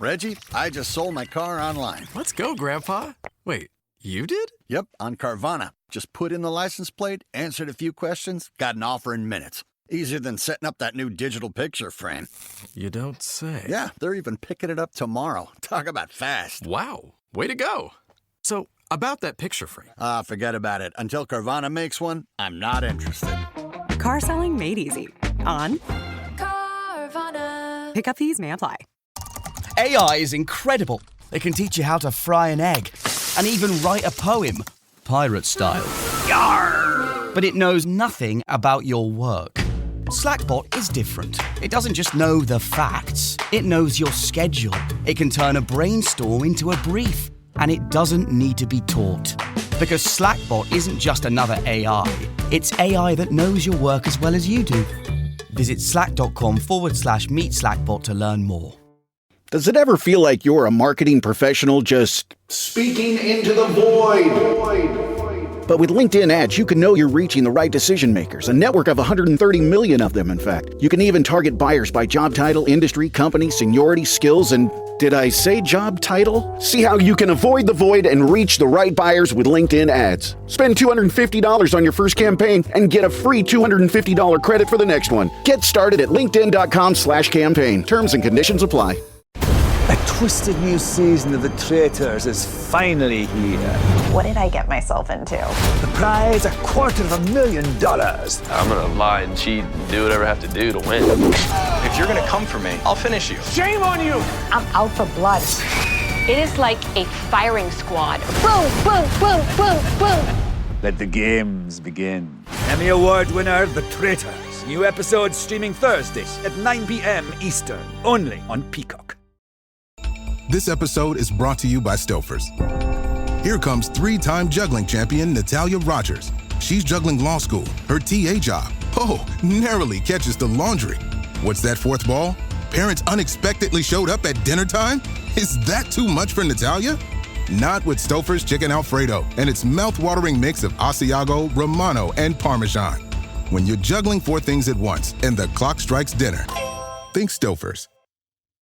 Reggie, I just sold my car online. Let's go, Grandpa. Wait, you did? Yep, on Carvana. Just put in the license plate, answered a few questions, got an offer in minutes. Easier than setting up that new digital picture frame. You don't say. Yeah, they're even picking it up tomorrow. Talk about fast. Wow, way to go. So, about that picture frame. Forget about it. Until Carvana makes one, I'm not interested. Car selling made easy. On Carvana. Pickup fees may apply. AI is incredible. It can teach you how to fry an egg and even write a poem, pirate style. Yarr! But it knows nothing about your work. Slackbot is different. It doesn't just know the facts. It knows your schedule. It can turn a brainstorm into a brief. And it doesn't need to be taught. Because Slackbot isn't just another AI. It's AI that knows your work as well as you do. Visit slack.com/meet Slackbot to learn more. Does it ever feel like you're a marketing professional just speaking into the void? But with LinkedIn ads, you can know you're reaching the right decision makers, a network of 130 million of them, in fact. You can even target buyers by job title, industry, company, seniority, skills, and did I say job title? See how you can avoid the void and reach the right buyers with LinkedIn ads. Spend $250 on your first campaign and get a free $250 credit for the next one. Get started at linkedin.com/campaign. Terms and conditions apply. A twisted new season of The Traitors is finally here. What did I get myself into? The prize, $250,000. I'm gonna lie and cheat and do whatever I have to do to win. If you're gonna come for me, I'll finish you. Shame on you! I'm out for blood. It is like a firing squad. Boom, boom, boom, boom, boom. Let the games begin. Emmy Award winner, The Traitors. New episode streaming Thursdays at 9 p.m. Eastern. Only on Peacock. This episode is brought to you by Stouffer's. Here comes three-time juggling champion Natalia Rogers. She's juggling law school, her TA job. Oh, narrowly catches the laundry. What's that fourth ball? Parents unexpectedly showed up at dinner time? Is that too much for Natalia? Not with Stouffer's Chicken Alfredo and its mouth-watering mix of Asiago, Romano, and Parmesan. When you're juggling four things at once and the clock strikes dinner, think Stouffer's.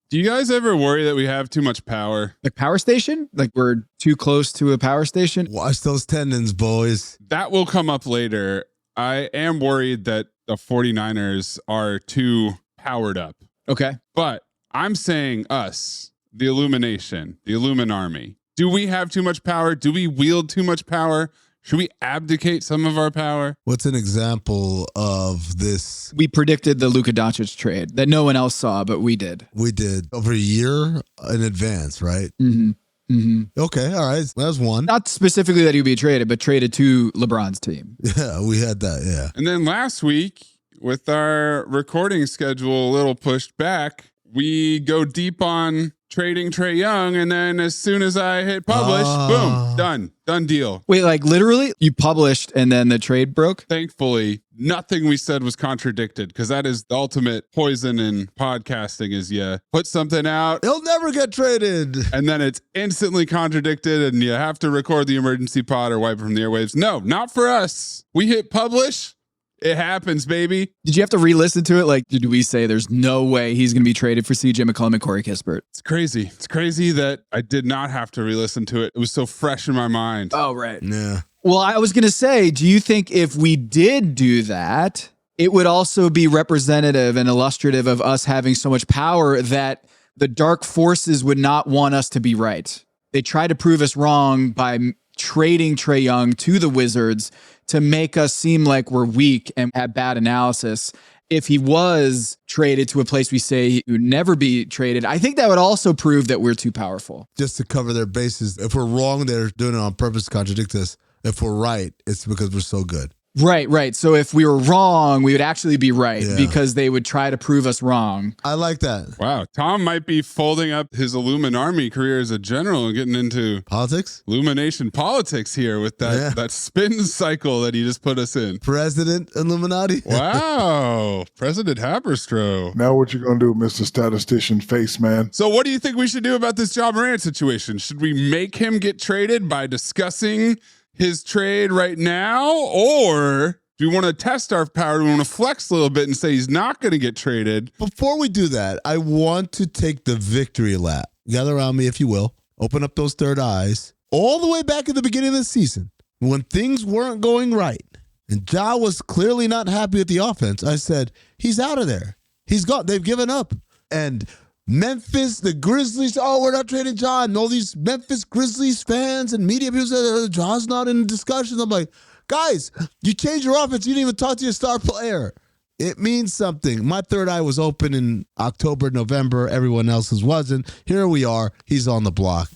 Do you guys ever worry that we have too much power? Like power station? Like we're too close to a power station? Watch those tendons, boys. That will come up later. I am worried that the 49ers are too powered up. Okay. But I'm saying us, the Illumination, the Illuminarmy. Do we have too much power? Do we wield too much power? Should we abdicate some of our power? What's an example of this? We predicted the Luka Doncic trade that no one else saw, but we did. We did over a year in advance, right? Mm-hmm. Mm-hmm. Okay, all right. That's one. Not specifically that he would be traded, but traded to LeBron's team. Yeah, we had that, yeah. And then last week, with our recording schedule a little pushed back, we go deep on trading Trae Young, and then as soon as I hit publish, boom, done deal. Wait, like literally you published and then the trade broke? Thankfully, nothing we said was contradicted, because that is the ultimate poison in podcasting is you put something out. He'll never get traded. And then it's instantly contradicted and you have to record the emergency pod or wipe it from the airwaves. No, not for us. We hit publish. It happens, baby. Did you have to re-listen to it? Like, did we say there's no way he's going to be traded for CJ McCollum and Corey Kispert? It's crazy. It's crazy that I did not have to re-listen to it. It was so fresh in my mind. Oh, right. Yeah. Well, I was going to say, do you think if we did do that, it would also be representative and illustrative of us having so much power that the dark forces would not want us to be right? They try to prove us wrong by trading Trae Young to the Wizards to make us seem like we're weak and have bad analysis. If he was traded to a place we say he would never be traded, I think that would also prove that we're too powerful. Just to cover their bases. If we're wrong, they're doing it on purpose to contradict us. If we're right, it's because we're so good. Right. So if we were wrong, we would actually be right because they would try to prove us wrong. I like that. Wow. Tom might be folding up his Illuminarmy career as a general and getting into politics, Illumination politics here with that spin cycle that he just put us in. President Illuminati. Wow. President Haberstroh. Now what you gonna do, Mr. Statistician Face Man? So what do you think we should do about this Ja Morant situation? Should we make him get traded by discussing his trade right now, or do we want to test our power? Do we want to flex a little bit and say he's not going to get traded? Before we do that, I want to take the victory lap gather around me if you will, open up those third eyes. All the way back at the beginning of the season, when things weren't going right, and Ja was clearly not happy with the offense, I said, he's out of there. He's gone. They've given up. And Memphis, the Grizzlies, we're not trading Ja. And all these Memphis Grizzlies fans and media people said, Ja's not in discussions. I'm like, guys, you changed your offense. You didn't even talk to your star player. It means something. My third eye was open in October, November. Everyone else's wasn't. Here we are. He's on the block.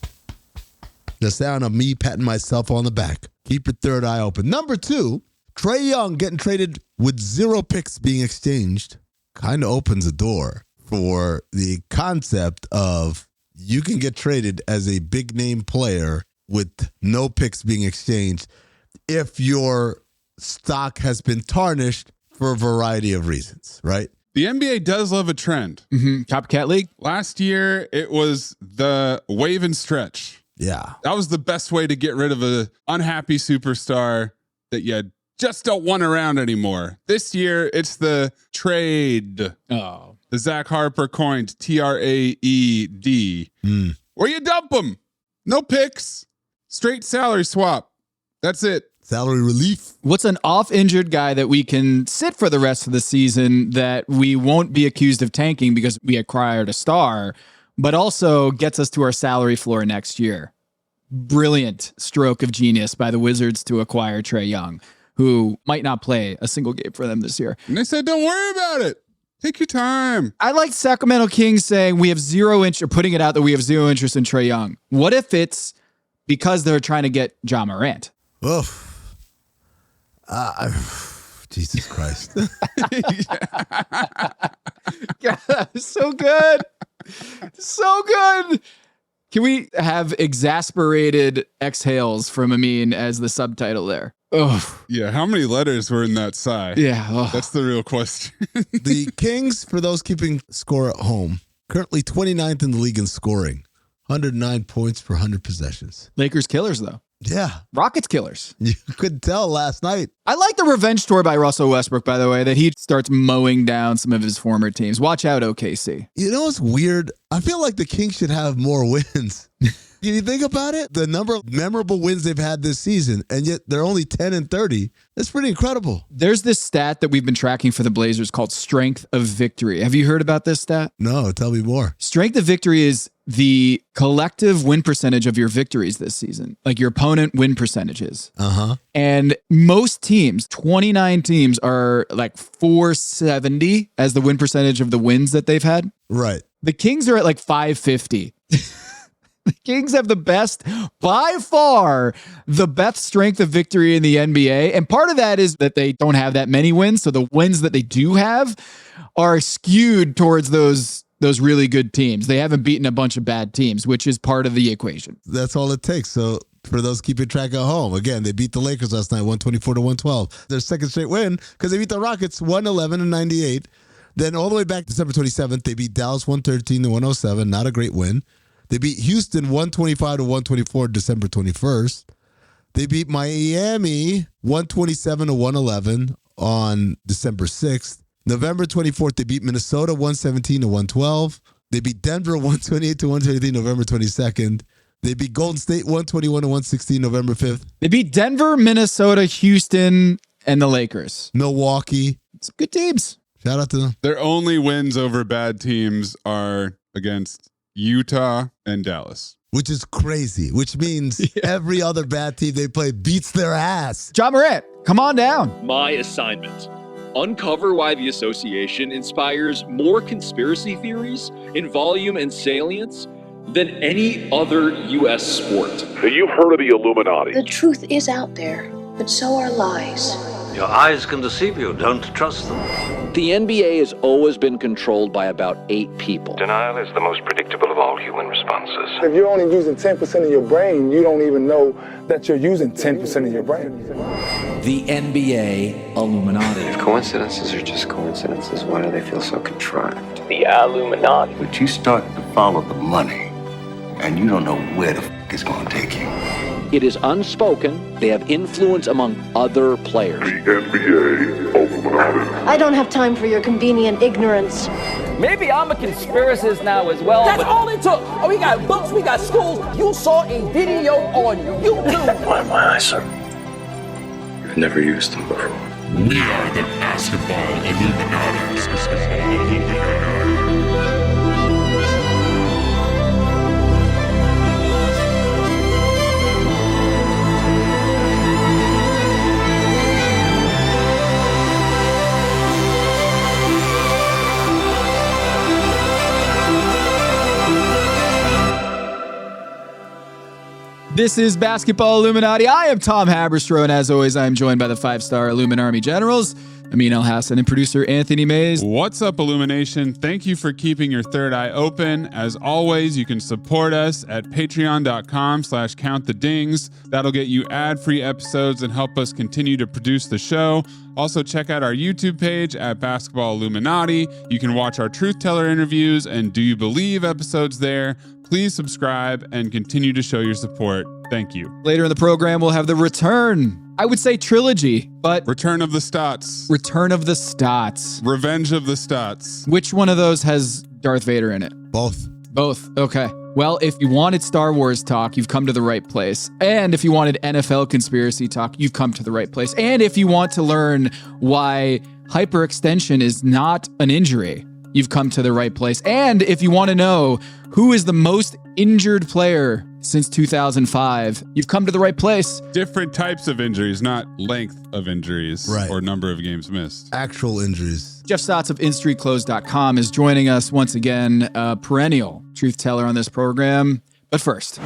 The sound of me patting myself on the back. Keep your third eye open. Number 2, Trae Young getting traded with 0 picks being exchanged kind of opens a door for the concept of you can get traded as a big name player with no picks being exchanged if your stock has been tarnished for a variety of reasons, right? The NBA does love a trend. Copycat league. Last year, it was the wave and stretch. Yeah. That was the best way to get rid of an unhappy superstar that you just don't want around anymore. This year, it's the trade. Oh. The Zach Harper coined TRAED. Where you dump them. No picks. Straight salary swap. That's it. Salary relief. What's an off-injured guy that we can sit for the rest of the season that we won't be accused of tanking because we acquired a star, but also gets us to our salary floor next year? Brilliant stroke of genius by the Wizards to acquire Trae Young, who might not play a single game for them this year. And they said, don't worry about it. Take your time. I like Sacramento Kings saying we have or putting it out that we have zero interest in Trae Young. What if it's because they're trying to get Ja Morant? Oof. Jesus Christ. God, so good. So good. Can we have exasperated exhales from Amin as the subtitle there? Oh, yeah. How many letters were in that sigh? Yeah. Oh. That's the real question. The Kings, for those keeping score at home, currently 29th in the league in scoring, 109 points per 100 possessions. Lakers killers, though. Yeah. Rockets killers. You could tell last night. I like the revenge tour by Russell Westbrook, by the way, that he starts mowing down some of his former teams. Watch out, OKC. You know what's weird? I feel like the Kings should have more wins. Can you think about it? The number of memorable wins they've had this season, and yet they're only 10-30. That's pretty incredible. There's this stat that we've been tracking for the Blazers called strength of victory. Have you heard about this stat? No, tell me more. Strength of victory is the collective win percentage of your victories this season, like your opponent win percentages. And most teams, 29 teams, are like 470 as the win percentage of the wins that they've had. Right. The Kings are at like 550. The Kings have the best, by far, the best strength of victory in the NBA. And part of that is that they don't have that many wins. So the wins that they do have are skewed towards those really good teams. They haven't beaten a bunch of bad teams, which is part of the equation. That's all it takes. So for those keeping track at home, again, they beat the Lakers last night, 124-112. Their second straight win because they beat the Rockets 111-98. Then all the way back December 27th, they beat Dallas 113-107. Not a great win. They beat Houston 125-124 December 21st. They beat Miami 127-111 on December 6th. November 24th, they beat Minnesota 117-112. They beat Denver 128-123 November 22nd. They beat Golden State 121-116 November 5th. They beat Denver, Minnesota, Houston, and the Lakers. Milwaukee. It's good teams. Shout out to them. Their only wins over bad teams are against Utah and Dallas. Which is crazy, which means every other bad team they play beats their ass. Ja Morant, come on down. My assignment. Uncover why the association inspires more conspiracy theories in volume and salience than any other U.S. sport. So you've heard of the Illuminati. The truth is out there, but so are lies. Your eyes can deceive you. Don't trust them. The NBA has always been controlled by about 8 people. Denial is the most predictable of all human responses. If you're only using 10% of your brain, you don't even know that you're using 10% of your brain. The NBA Illuminati. If coincidences are just coincidences, why do they feel so contrived? The Illuminati. But you start to follow the money, and you don't know where the f*** it's going to take you. It is unspoken. They have influence among other players. The NBA Illuminati. I don't have time for your convenient ignorance. Maybe I'm a conspiracist now as well. That's all it took. Oh, we got books, we got schools. You saw a video on YouTube. My eyes, sir. You've never used them before. We are the Basketball Illuminati. This is Basketball Illuminati. I am Tom Haberstroh, and as always, I am joined by the 5-star Illuminati generals, Amin Elhassan and producer Anthony Mays. What's up, Illumination? Thank you for keeping your third eye open. As always, you can support us at patreon.com/countthedings. That'll get you ad-free episodes and help us continue to produce the show. Also, check out our YouTube page at Basketball Illuminati. You can watch our Truth Teller interviews and Do You Believe episodes there. Please subscribe and continue to show your support. Thank you. Later in the program, we'll have the return. I would say trilogy, but... Return of the Stotts. Return of the Stotts. Revenge of the Stotts. Which one of those has Darth Vader in it? Both. Both. Okay. Well, if you wanted Star Wars talk, you've come to the right place. And if you wanted NFL conspiracy talk, you've come to the right place. And if you want to learn why hyperextension is not an injury, you've come to the right place. And if you want to know who is the most injured player since 2005, you've come to the right place. Different types of injuries, not length of injuries or number of games missed. Actual injuries. Jeff Stotts of InStreetClothes.com is joining us once again, a perennial truth teller on this program. But first...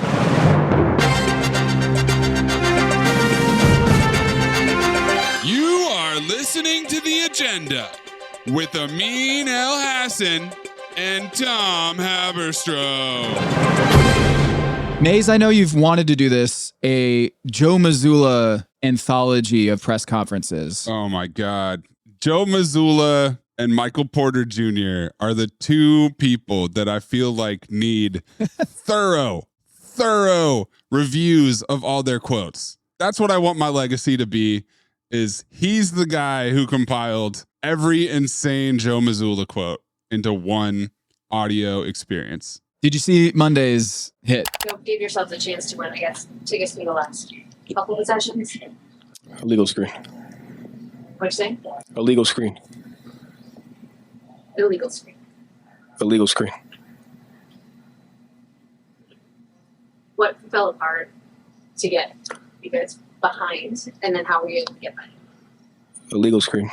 You are listening to The Agenda with Amin Elhassan and Tom Haberstroh. Mays, I know you've wanted to do this, a Joe Mazzulla anthology of press conferences. Oh my God. Joe Mazzulla and Michael Porter Jr. are the two people that I feel like need thorough reviews of all their quotes. That's what I want my legacy to be, is he's the guy who compiled every insane Joe Mazzulla quote into one audio experience. Did you see Monday's hit? Give yourselves a chance to win, I guess. Take us through the last couple of sessions. Illegal screen. What'd you say? Illegal screen. Illegal screen. Illegal screen. What fell apart to get you guys behind, and then how were you able to get behind? Illegal screen.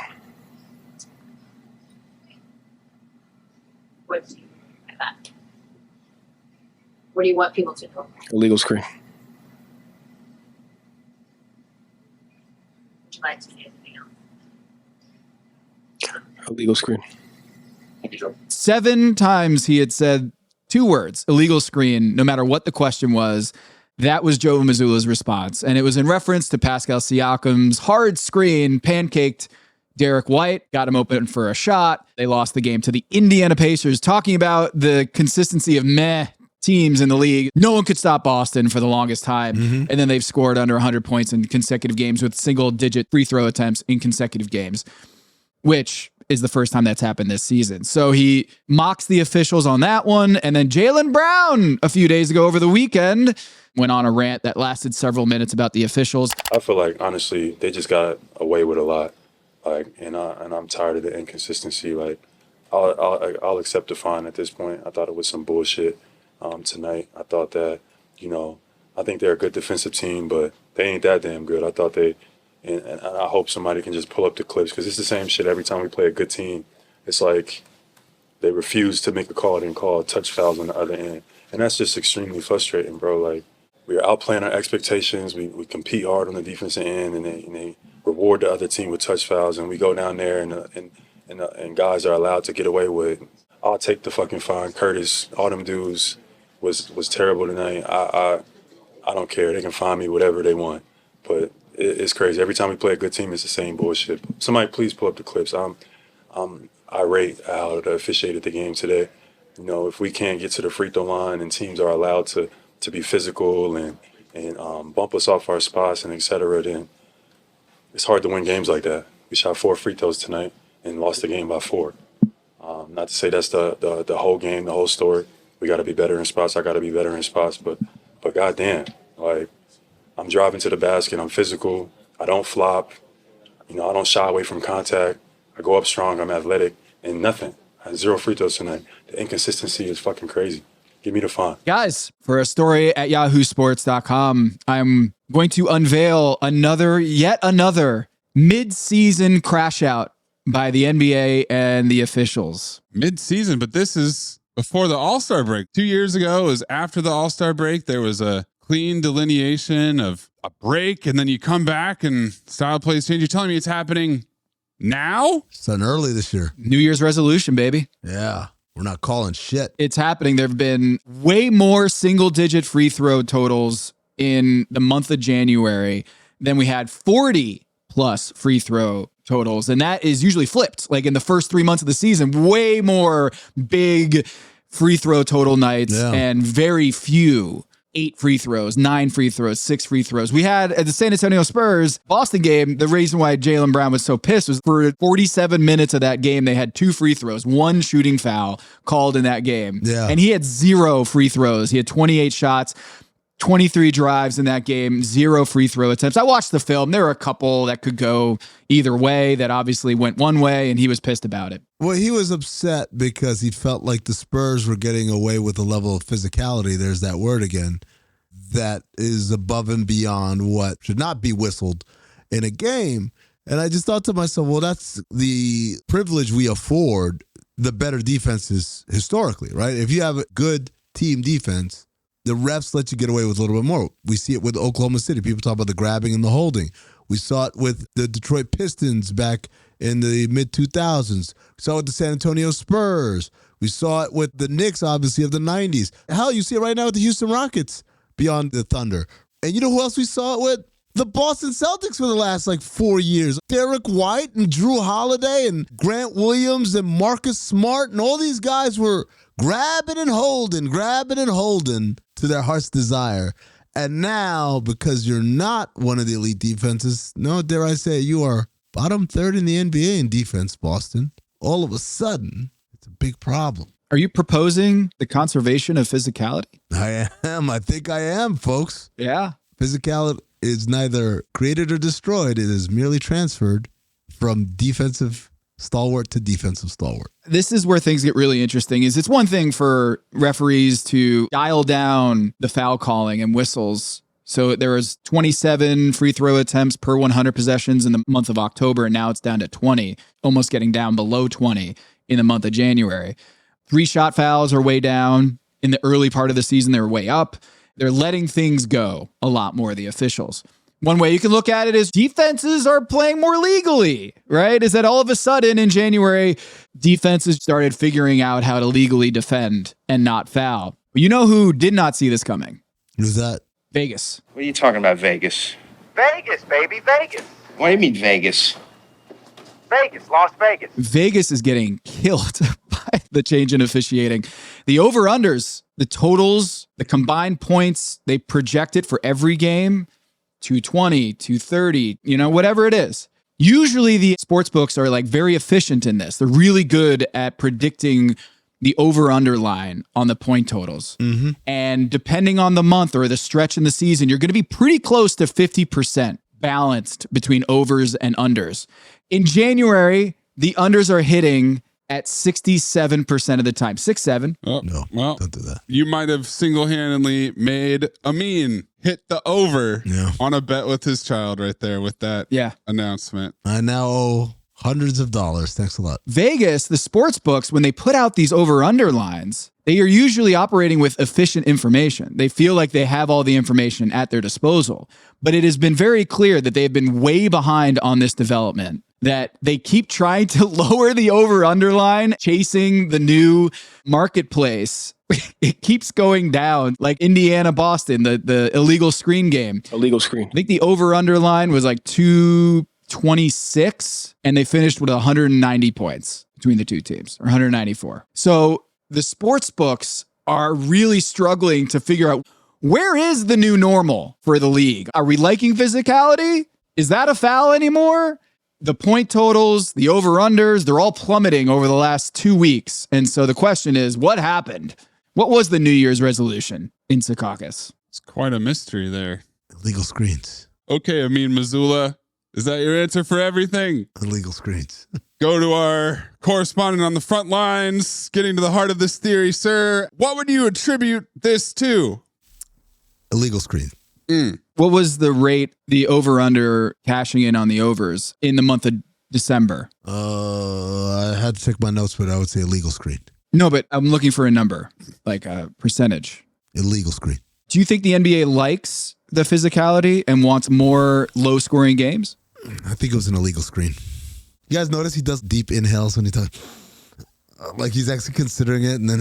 What do you mean by that? What do you want people to know? Illegal screen. Would you like to say anything else? Illegal screen. 7 times he had said 2 words, illegal screen, no matter what the question was. That was Joe Mazzulla's response. And it was in reference to Pascal Siakam's hard screen, pancaked Derek White, got him open for a shot. They lost the game to the Indiana Pacers, talking about the consistency of meh teams in the league. No one could stop Boston for the longest time. And then they've scored under 100 points in consecutive games with single-digit free throw attempts in consecutive games, which is the first time that's happened this season. So he mocks the officials on that one. And then Jaylen Brown, a few days ago over the weekend, went on a rant that lasted several minutes about the officials. I feel like, honestly, they just got away with a lot. And I'm tired of the inconsistency. Like, I'll accept the fine at this point. I thought it was some bullshit tonight. I thought that, I think they're a good defensive team, but they ain't that damn good. I thought and I hope somebody can just pull up the clips, because it's the same shit every time we play a good team. It's like they refuse to make a call and call touch fouls on the other end. And that's just extremely frustrating, bro. Like, we're outplaying our expectations. We compete hard on the defensive end, and they reward the other team with touch fouls, and we go down there and guys are allowed to get away with. I'll take the fucking fine. Curtis, all them dudes was terrible tonight. I don't care. They can find me whatever they want, but it's crazy. Every time we play a good team, it's the same bullshit. Somebody please pull up the clips. I'm irate how they officiated the game today. If we can't get to the free throw line and teams are allowed to be physical and and bump us off our spots and et cetera, then it's hard to win games like that. We shot 4 free throws tonight and lost the game by 4. Not to say that's the whole game, the whole story. We got to be better in spots. I got to be better in spots. But goddamn, like, I'm driving to the basket. I'm physical. I don't flop. I don't shy away from contact. I go up strong. I'm athletic. And nothing. I had 0 free throws tonight. The inconsistency is fucking crazy. Give me the fun. Guys, for a story at yahoosports.com, I'm going to unveil yet another mid-season crash out by the NBA and the officials. Mid-season, but this is before the All-Star break. 2 years ago, it was after the All-Star break. There was a clean delineation of a break, and then you come back and style plays change. You're telling me it's happening now? It's done early this year. New Year's resolution, baby. Yeah. We're not calling shit. It's happening. There have been way more single-digit free throw totals in the month of January than we had 40-plus free throw totals. And that is usually flipped. Like in the first 3 months of the season, way more big free throw total nights and very few 8 free throws, 9 free throws, 6 free throws. We had at the San Antonio Spurs Boston game, the reason why Jaylen Brown was so pissed was for 47 minutes of that game, they had 2 free throws, 1 shooting foul called in that game. Yeah. And he had 0 free throws. He had 28 shots, 23 drives in that game, 0 free throw attempts. I watched the film. There were a couple that could go either way that obviously went one way, and he was pissed about it. Well, he was upset because he felt like the Spurs were getting away with a level of physicality, there's that word again, that is above and beyond what should not be whistled in a game. And I just thought to myself, well, that's the privilege we afford the better defenses historically, right? If you have a good team defense, the refs let you get away with a little bit more. We see it with Oklahoma City. People talk about the grabbing and the holding. We saw it with the Detroit Pistons back in the mid-2000s. We saw it with the San Antonio Spurs. We saw it with the Knicks, obviously, of the 90s. Hell, you see it right now with the Houston Rockets beyond the Thunder. And you know who else we saw it with? The Boston Celtics for the last, 4 years. Derek White and Drew Holiday and Grant Williams and Marcus Smart and all these guys were grabbing and holding to their heart's desire. And now, because you're not one of the elite defenses, no, dare I say, you are bottom third in the NBA in defense, Boston. All of a sudden, it's a big problem. Are you proposing the conservation of physicality? I am. I think I am, folks. Yeah. Physicality is neither created or destroyed. It is merely transferred from defensive stalwart to defensive stalwart. This is where things get really interesting. It's one thing for referees to dial down the foul calling and whistles. So there was 27 free throw attempts per 100 possessions in the month of October, and now it's down to 20, almost getting down below 20 in the month of January. 3 shot fouls are way down. In the early part of the season, they were way up. They're letting things go a lot more, the officials. One way you can look at it is defenses are playing more legally, right? Is that all of a sudden in January, defenses started figuring out how to legally defend and not foul. You know who did not see this coming? Who's that? Vegas. What are you talking about, Vegas? Vegas, baby, Vegas. What do you mean, Vegas? Vegas, Las Vegas. Vegas is getting killed by the change in officiating. The over-unders, the totals, the combined points, they project it for every game, 220, 230, whatever it is. Usually the sports books are very efficient in this. They're really good at predicting the over-under line on the point totals. Mm-hmm. And depending on the month or the stretch in the season, you're going to be pretty close to 50% balanced between overs and unders. In January, the unders are hitting at 67% of the time. 6-7. Oh, no, well, don't do that. You might have single-handedly made Amin hit the over on a bet with his child right there with that announcement. I now owe hundreds of dollars. Thanks a lot. Vegas, the sports books, when they put out these over-under lines, they are usually operating with efficient information. They feel like they have all the information at their disposal. But it has been very clear that they've been way behind on this development, that they keep trying to lower the over-under line, chasing the new marketplace. It keeps going down, like Indiana-Boston, the illegal screen game. Illegal screen. I think the over-under line was 226, and they finished with 190 points between the two teams, or 194. So the sports books are really struggling to figure out Where is the new normal for the league? Are we liking physicality? Is that a foul anymore? The point totals, the over-unders, they're all plummeting over the last 2 weeks. And so the question is, what happened? What was the New Year's resolution in Secaucus? It's quite a mystery there. Illegal screens. Okay, Amin Mazzulla, is that your answer for everything? Illegal screens. Go to our correspondent on the front lines, getting to the heart of this theory, sir. What would you attribute this to? Illegal screen. What was the rate, the over-under cashing in on the overs in the month of December? I had to check my notes, but I would say illegal screen. No, but I'm looking for a number, like a percentage. Illegal screen. Do you think the NBA likes the physicality and wants more low-scoring games? I think it was an illegal screen. You guys notice he does deep inhales when he talks? Like he's actually considering it, and then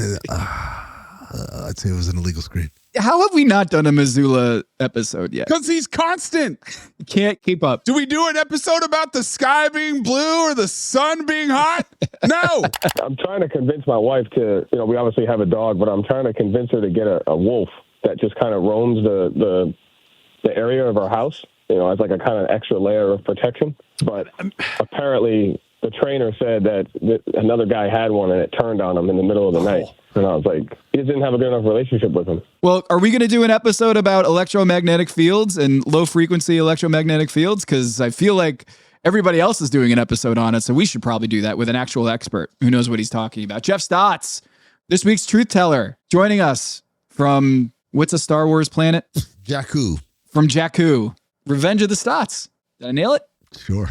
I'd say it was an illegal screen. How have we not done a Mazzulla episode yet? Because he's constant. You can't keep up. Do we do an episode about the sky being blue or the sun being hot? No. I'm trying to convince my wife to, we obviously have a dog, but I'm trying to convince her to get a wolf that just kind of roams the area of our house, as like a kind of extra layer of protection. But apparently the trainer said that another guy had one and it turned on him in the middle of the night. And I was like, he didn't have a good enough relationship with him. Well, are we going to do an episode about electromagnetic fields and low-frequency electromagnetic fields? Because I feel like everybody else is doing an episode on it, so we should probably do that with an actual expert who knows what he's talking about. Jeff Stotts, this week's truth teller, joining us from, what's a Star Wars planet? Jakku. From Jakku. Revenge of the Stotts. Did I nail it? Sure.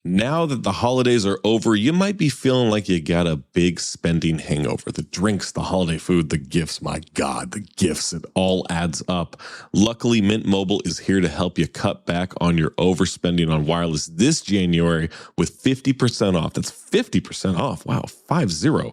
Now that the holidays are over, you might be feeling like you got a big spending hangover. The drinks, the holiday food, the gifts. My God, the gifts, it all adds up. Luckily, Mint Mobile is here to help you cut back on your overspending on wireless this January with 50% off. That's 50% off. Wow, 50.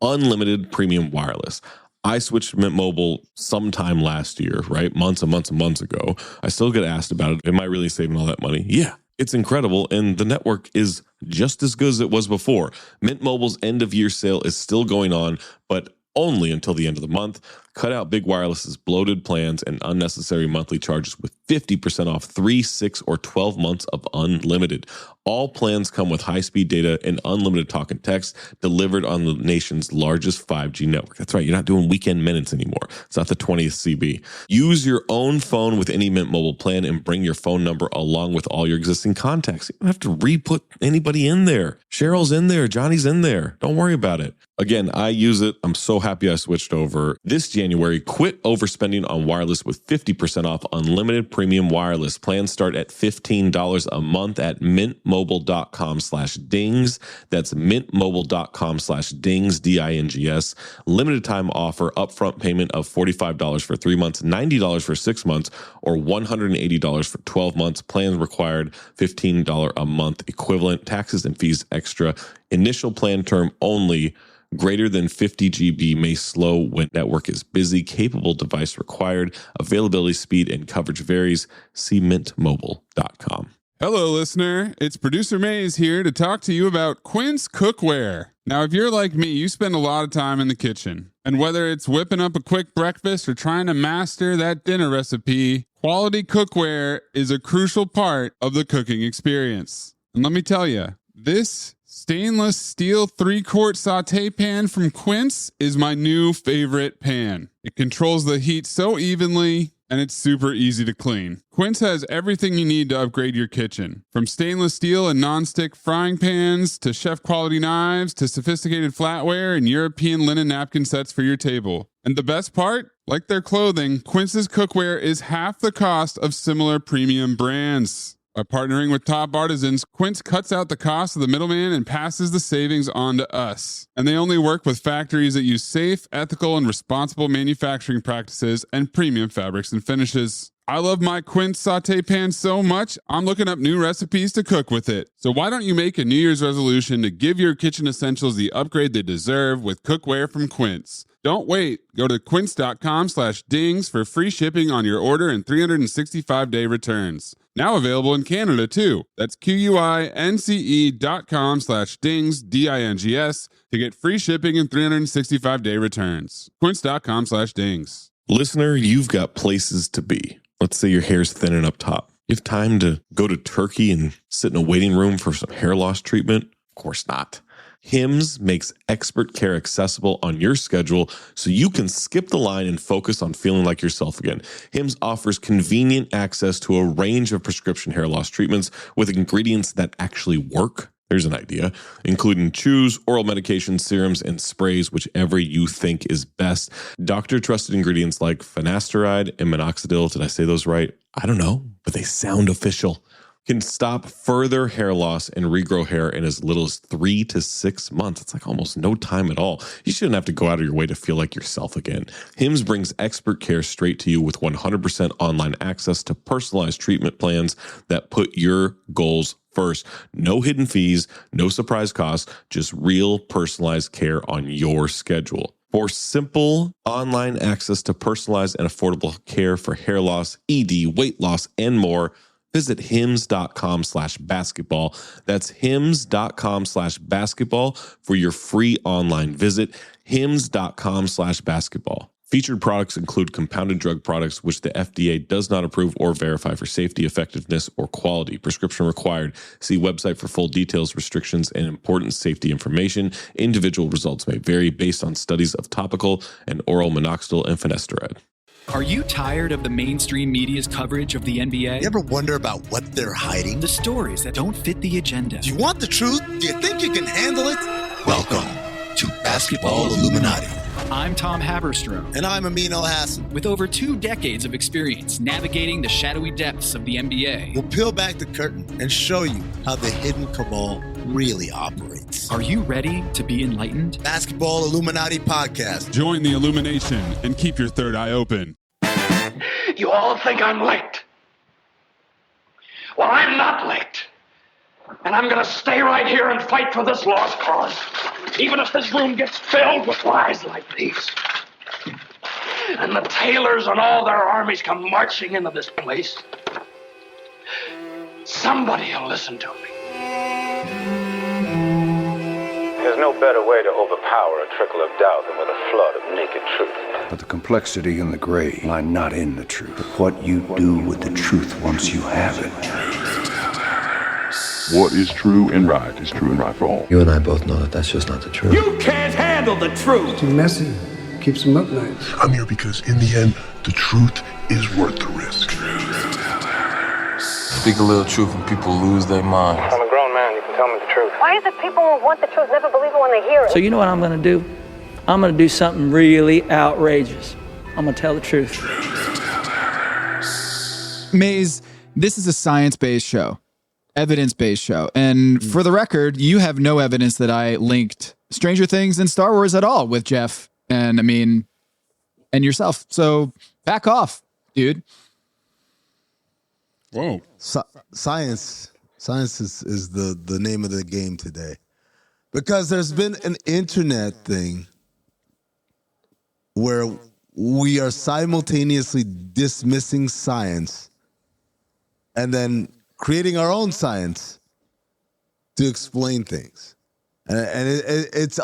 Unlimited premium wireless. I switched to Mint Mobile sometime last year, right? Months and months and months ago. I still get asked about it. Am I really saving all that money? Yeah. It's incredible, and the network is just as good as it was before. Mint Mobile's end-of-year sale is still going on, but only until the end of the month. Cut out Big Wireless's bloated plans and unnecessary monthly charges with 50% off 3, 6, or 12 months of unlimited. All plans come with high-speed data and unlimited talk and text delivered on the nation's largest 5G network. That's right, you're not doing weekend minutes anymore. It's not the 20th CB. Use your own phone with any Mint Mobile plan and bring your phone number along with all your existing contacts. You don't have to re-put anybody in there. Cheryl's in there. Johnny's in there. Don't worry about it. Again, I use it. I'm so happy I switched over. This January, quit overspending on wireless with 50% off unlimited premium wireless. Plans start at $15 a month at mintmobile.com/dings. That's mintmobile.com/dings, D-I-N-G-S. Limited time offer, upfront payment of $45 for 3 months, $90 for 6 months, or $180 for 12 months. Plans required $15 a month equivalent. Taxes and fees extra. Initial plan term only. Greater than 50 GB may slow when network is busy. Capable device required. Availability, speed, and coverage varies. See mintmobile.com. Hello, listener. It's producer Maze here to talk to you about Quince Cookware. Now, if you're like me, you spend a lot of time in the kitchen. And whether it's whipping up a quick breakfast or trying to master that dinner recipe, quality cookware is a crucial part of the cooking experience. And let me tell you, this stainless steel 3-quart saute pan from Quince is my new favorite pan. It controls the heat so evenly, and it's super easy to clean. Quince has everything you need to upgrade your kitchen. From stainless steel and nonstick frying pans, to chef-quality knives, to sophisticated flatware and European linen napkin sets for your table. And the best part? Like their clothing, Quince's cookware is half the cost of similar premium brands. By partnering with top artisans, Quince cuts out the cost of the middleman and passes the savings on to us. And they only work with factories that use safe, ethical, and responsible manufacturing practices and premium fabrics and finishes. I love my Quince saute pan so much, I'm looking up new recipes to cook with it. So why don't you make a New Year's resolution to give your kitchen essentials the upgrade they deserve with cookware from Quince? Don't wait. Go to quince.com/dings for free shipping on your order and 365-day returns. Now available in Canada too. That's QUINCE.com/dings, DINGS, to get free shipping and 365-day returns. Quince.com/dings. Listener, you've got places to be. Let's say your hair's thinning up top. You have time to go to Turkey and sit in a waiting room for some hair loss treatment? Of course not. Hims makes expert care accessible on your schedule so you can skip the line and focus on feeling like yourself again. Hims offers convenient access to a range of prescription hair loss treatments with ingredients that actually work. There's an idea, including chews, oral medications, serums, and sprays, whichever you think is best. Doctor-trusted ingredients like finasteride and minoxidil. Did I say those right? I don't know, but they sound official. Can stop further hair loss and regrow hair in as little as 3 to 6 months. It's like almost no time at all. You shouldn't have to go out of your way to feel like yourself again. Hims brings expert care straight to you with 100% online access to personalized treatment plans that put your goals first. No hidden fees, no surprise costs, just real personalized care on your schedule. For simple online access to personalized and affordable care for hair loss, ED, weight loss, and more, visit hims.com/basketball. That's hims.com/basketball for your free online visit. hims.com/basketball. Featured products include compounded drug products, which the FDA does not approve or verify for safety, effectiveness, or quality. Prescription required. See website for full details, restrictions, and important safety information. Individual results may vary based on studies of topical and oral minoxidil and finasteride. Are you tired of the mainstream media's coverage of the NBA? You ever wonder about what they're hiding? The stories that don't fit the agenda. Do you want the truth? Do you think you can handle it? Welcome to Basketball Illuminati. I'm Tom Haberstroh. And I'm Amin Elhassan. With over 2 decades of experience navigating the shadowy depths of the NBA, we'll peel back the curtain and show you how the hidden cabal really operates. Are you ready to be enlightened? Basketball Illuminati podcast. Join the illumination and keep your third eye open. You all think I'm late. Well, I'm not late. And I'm going to stay right here and fight for this lost cause, even if this room gets filled with lies like these. And the tailors and all their armies come marching into this place. Somebody will listen to me. There's no better way to overpower a trickle of doubt than with a flood of naked truth. But the complexity and the gray lie not in the truth, but what you do with the truth once you have it. What is true and right is true and right for all. You and I both know that that's just not the truth. You can't handle the truth. Too messy. Keeps them up nights. I'm here because in the end, the truth is worth the risk. Speak a little truth and people lose their minds. I'm a grown man, you can tell me the truth. Why is it people who want the truth never believe it when they hear it? So you know what I'm going to do? I'm going to do something really outrageous. I'm going to tell the truth. Maze, this is a science-based show, evidence-based show. And for the record, you have no evidence that I linked Stranger Things and Star Wars at all with Jeff and Amin and yourself. So back off, dude. Whoa. Science is the name of the game today. Because there's been an internet thing where we are simultaneously dismissing science and then creating our own science to explain things. And it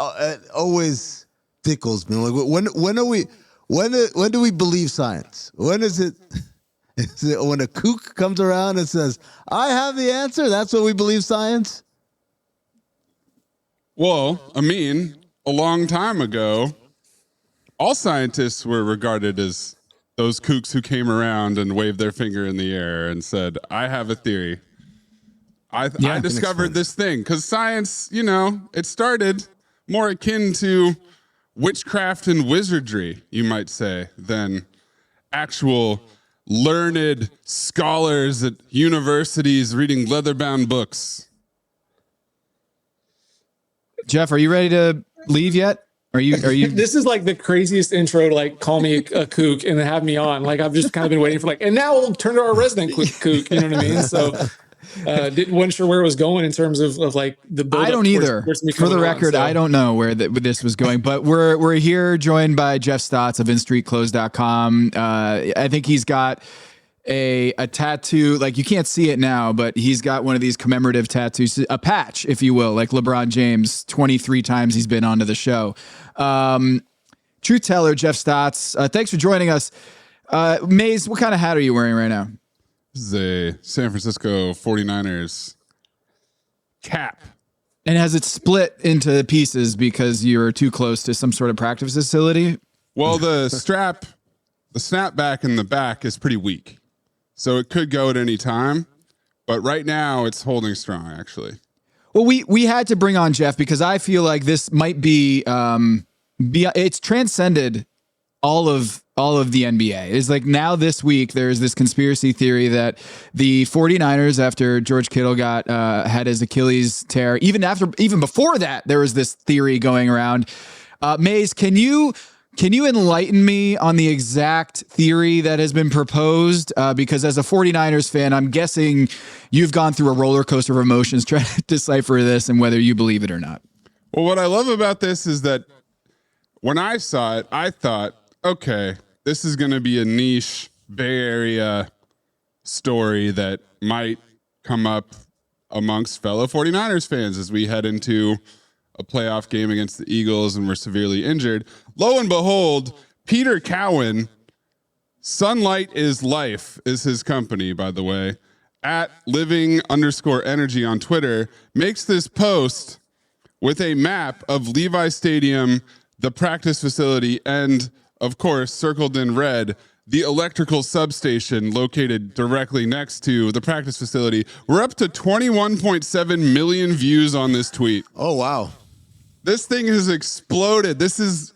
always tickles me. Like, when do we believe science? When is it? Is it when a kook comes around and says, I have the answer? That's what we believe science? Well, I mean, a long time ago, all scientists were regarded as those kooks who came around and waved their finger in the air and said, I have a theory. I discovered this thing. Because science, it started more akin to witchcraft and wizardry, you might say, than actual learned scholars at universities reading leather-bound books. Jeff, are you ready to leave yet? Are you? This is like the craziest intro to like call me a kook and then have me on. Like I've just kind of been waiting for and now we'll turn to our resident kook. You know what I mean? So wasn't sure where it was going in terms of like the build. I don't either. For the record, I don't know where this was going, but we're here joined by Jeff Stotts of InStreetClothes.com. I think he's got a tattoo. Like, you can't see it now, but he's got one of these commemorative tattoos, a patch, if you will, like LeBron James, 23 times he's been onto the show. Truth teller Jeff Stotts, thanks for joining us. Maze, what kind of hat are you wearing right now? This is a San Francisco 49ers cap. And has it split into pieces because you're too close to some sort of practice facility? Well, the snapback in the back is pretty weak. So it could go at any time. But right now it's holding strong, actually. Well, we had to bring on Jeff because I feel like this might be, it's transcended all of the NBA. It's like now this week, there's this conspiracy theory that the 49ers, after George Kittle had his Achilles tear, even before that, there was this theory going around. Maze, can you enlighten me on the exact theory that has been proposed? Because as a 49ers fan, I'm guessing you've gone through a roller coaster of emotions trying to decipher this and whether you believe it or not. Well, what I love about this is that when I saw it, I thought, okay, this is going to be a niche Bay Area story that might come up amongst fellow 49ers fans as we head into a playoff game against the Eagles and we're severely injured. Lo and behold, Peter Cowan, Sunlight is Life is his company, by the way, at living_energy on Twitter, makes this post with a map of Levi Stadium, the practice facility, and of course, circled in red, the electrical substation located directly next to the practice facility. We're up to 21.7 million views on this tweet. Oh, wow. This thing has exploded. This is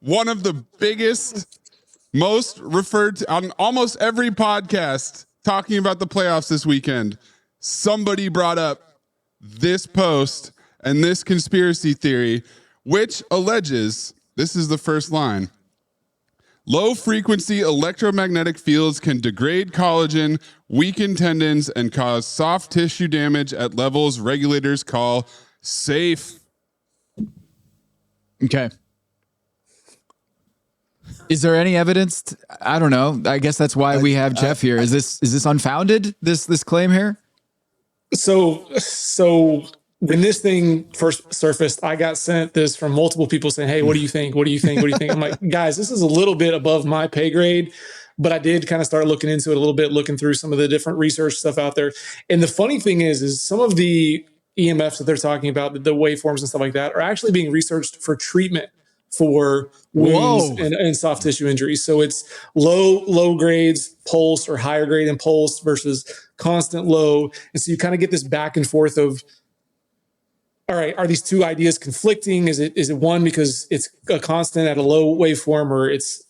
one of the biggest, most referred to on almost every podcast talking about the playoffs this weekend. Somebody brought up this post and this conspiracy theory, which alleges, this is the first line, low-frequency electromagnetic fields can degrade collagen, weaken tendons, and cause soft tissue damage at levels regulators call safe. Okay. Is there any evidence? I don't know. I guess that's why we have Jeff here. Is this unfounded, this claim here? So when this thing first surfaced, I got sent this from multiple people saying, hey, what do you think? What do you think? What do you think? I'm like, guys, this is a little bit above my pay grade, but I did kind of start looking into it a little bit, looking through some of the different research stuff out there. And the funny thing is some of the EMFs that they're talking about, the waveforms and stuff like that, are actually being researched for treatment for wounds and soft tissue injuries. So it's low grades pulse or higher grade and pulse versus constant low. And so you kind of get this back and forth of, all right, are these two ideas conflicting? Is it one because it's a constant at a low waveform, or it's,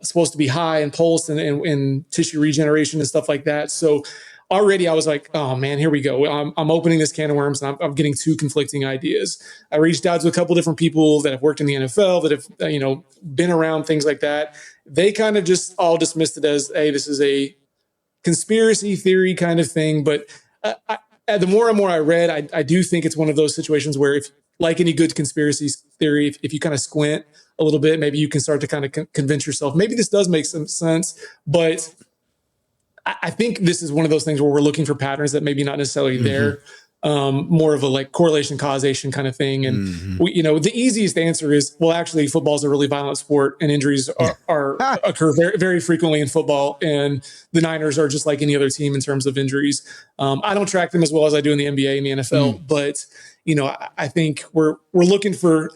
supposed to be high in pulse and tissue regeneration and stuff like that? So already I was like, oh man, here we go. I'm opening this can of worms and I'm getting two conflicting ideas. I reached out to a couple different people that have worked in the NFL, that have, been around things like that. They kind of just all dismissed it as, hey, this is a conspiracy theory kind of thing. But the more and more I read, I do think it's one of those situations where, if, like any good conspiracy theory, if you kind of squint a little bit, maybe you can start to kind of convince yourself, maybe this does make some sense. But I think this is one of those things where we're looking for patterns that maybe not necessarily there. More of a like correlation causation kind of thing. And the easiest answer is, well, actually football is a really violent sport and injuries occur very, very frequently in football. And the Niners are just like any other team in terms of injuries. I don't track them as well as I do in the NBA and the NFL, but I think we're looking for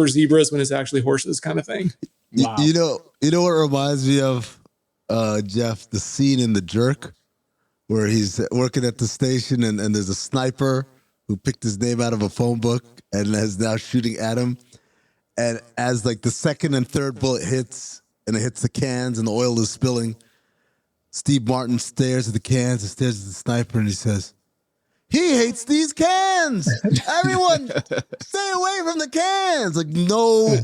zebras when it's actually horses kind of thing. Wow. You know what reminds me of, Jeff, the scene in The Jerk, where he's working at the station and there's a sniper who picked his name out of a phone book and is now shooting at him. And as like the second and third bullet hits and it hits the cans and the oil is spilling, Steve Martin stares at the cans and stares at the sniper and he says, he hates these cans. Everyone stay away from the cans. Like no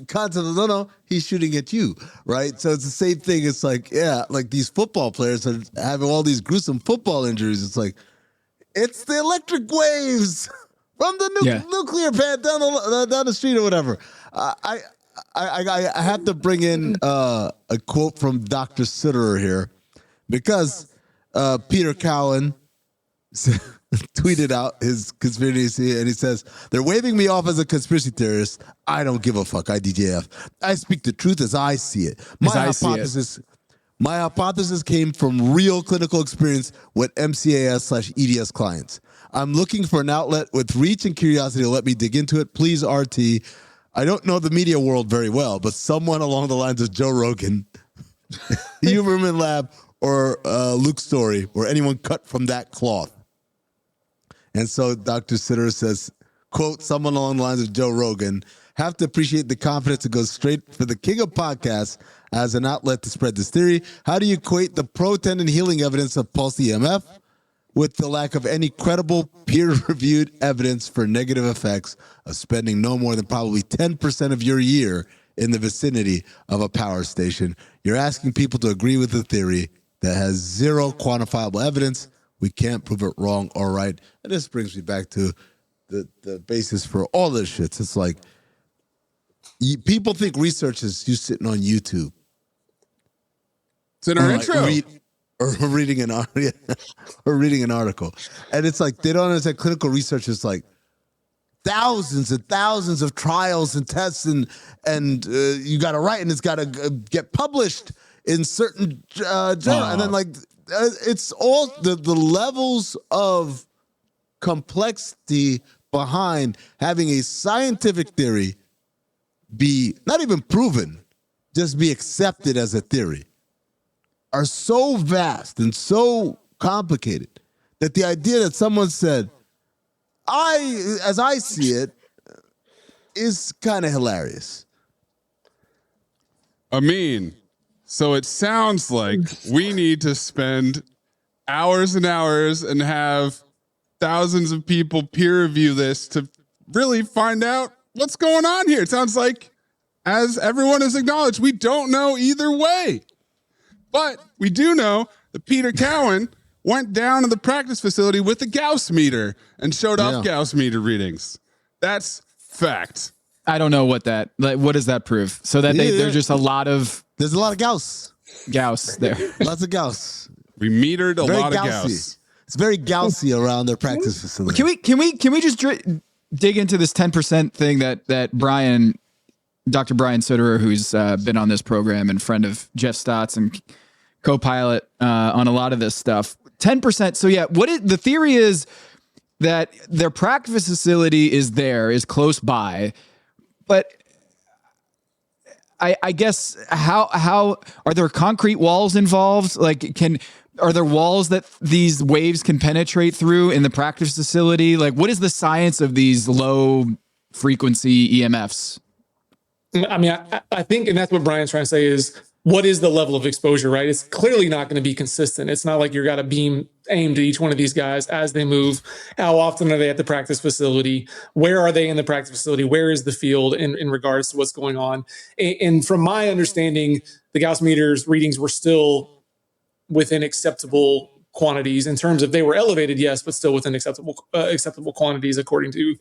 concept. No, he's shooting at you, right? So it's the same thing. It's like, yeah, like these football players are having all these gruesome football injuries. It's like, it's the electric waves from the nuclear plant down the street or whatever. I have to bring in a quote from Dr. Sitterer here, because Peter Cowan tweeted out his conspiracy, and he says, they're waving me off as a conspiracy theorist. I don't give a fuck, IDJF. I speak the truth as I see it. My hypothesis came from real clinical experience with MCAS/EDS clients. I'm looking for an outlet with reach and curiosity to let me dig into it. Please, RT. I don't know the media world very well, but someone along the lines of Joe Rogan, Huberman Lab, or Luke Story, or anyone cut from that cloth. And so Dr. Sitter says, quote, someone along the lines of Joe Rogan, have to appreciate the confidence to go straight for the king of podcasts as an outlet to spread this theory. How do you equate the pro-tendon healing evidence of pulse EMF with the lack of any credible peer-reviewed evidence for negative effects of spending no more than probably 10% of your year in the vicinity of a power station? You're asking people to agree with a theory that has zero quantifiable evidence. We can't prove it wrong or right. And this brings me back to the basis for all this shit. It's like, people think research is you sitting on YouTube. It's in our intro. Or reading an article. And it's like, they don't understand clinical research is like thousands and thousands of trials and tests, and you got to write, and it's got to get published in certain journal. And then like, it's all the levels of complexity behind having a scientific theory be not even proven, just be accepted as a theory, are so vast and so complicated that the idea that someone said, as I see it, is kind of hilarious. Amin, so it sounds like we need to spend hours and hours and have thousands of people peer review this to really find out what's going on here. It sounds like, as everyone has acknowledged, we don't know either way. But we do know that Peter Cowan went down to the practice facility with a Gauss meter and showed off Gauss meter readings. That's fact. I don't know what does that prove? So that there's just there's a lot of Gauss there. Lots of Gauss. We metered a lot of Gauss. It's very Gaussy around their practice facility. Can we just dig into this 10% thing that Dr. Brian Sitterer, who's been on this program and friend of Jeff Stotts and co-pilot on a lot of this stuff. 10%. So yeah, the theory is that their practice facility is close by, but I guess how are there concrete walls involved? Like, are there walls that these waves can penetrate through in the practice facility? Like, what is the science of these low frequency EMFs? I mean, I think, and that's what Brian's trying to say is, what is the level of exposure, right? It's clearly not going to be consistent. It's not like you've got a beam aimed at each one of these guys as they move. How often are they at the practice facility? Where are they in the practice facility? Where is the field in regards to what's going on? And from my understanding, the Gauss meters readings were still within acceptable quantities in terms of they were elevated, yes, but still within acceptable quantities according to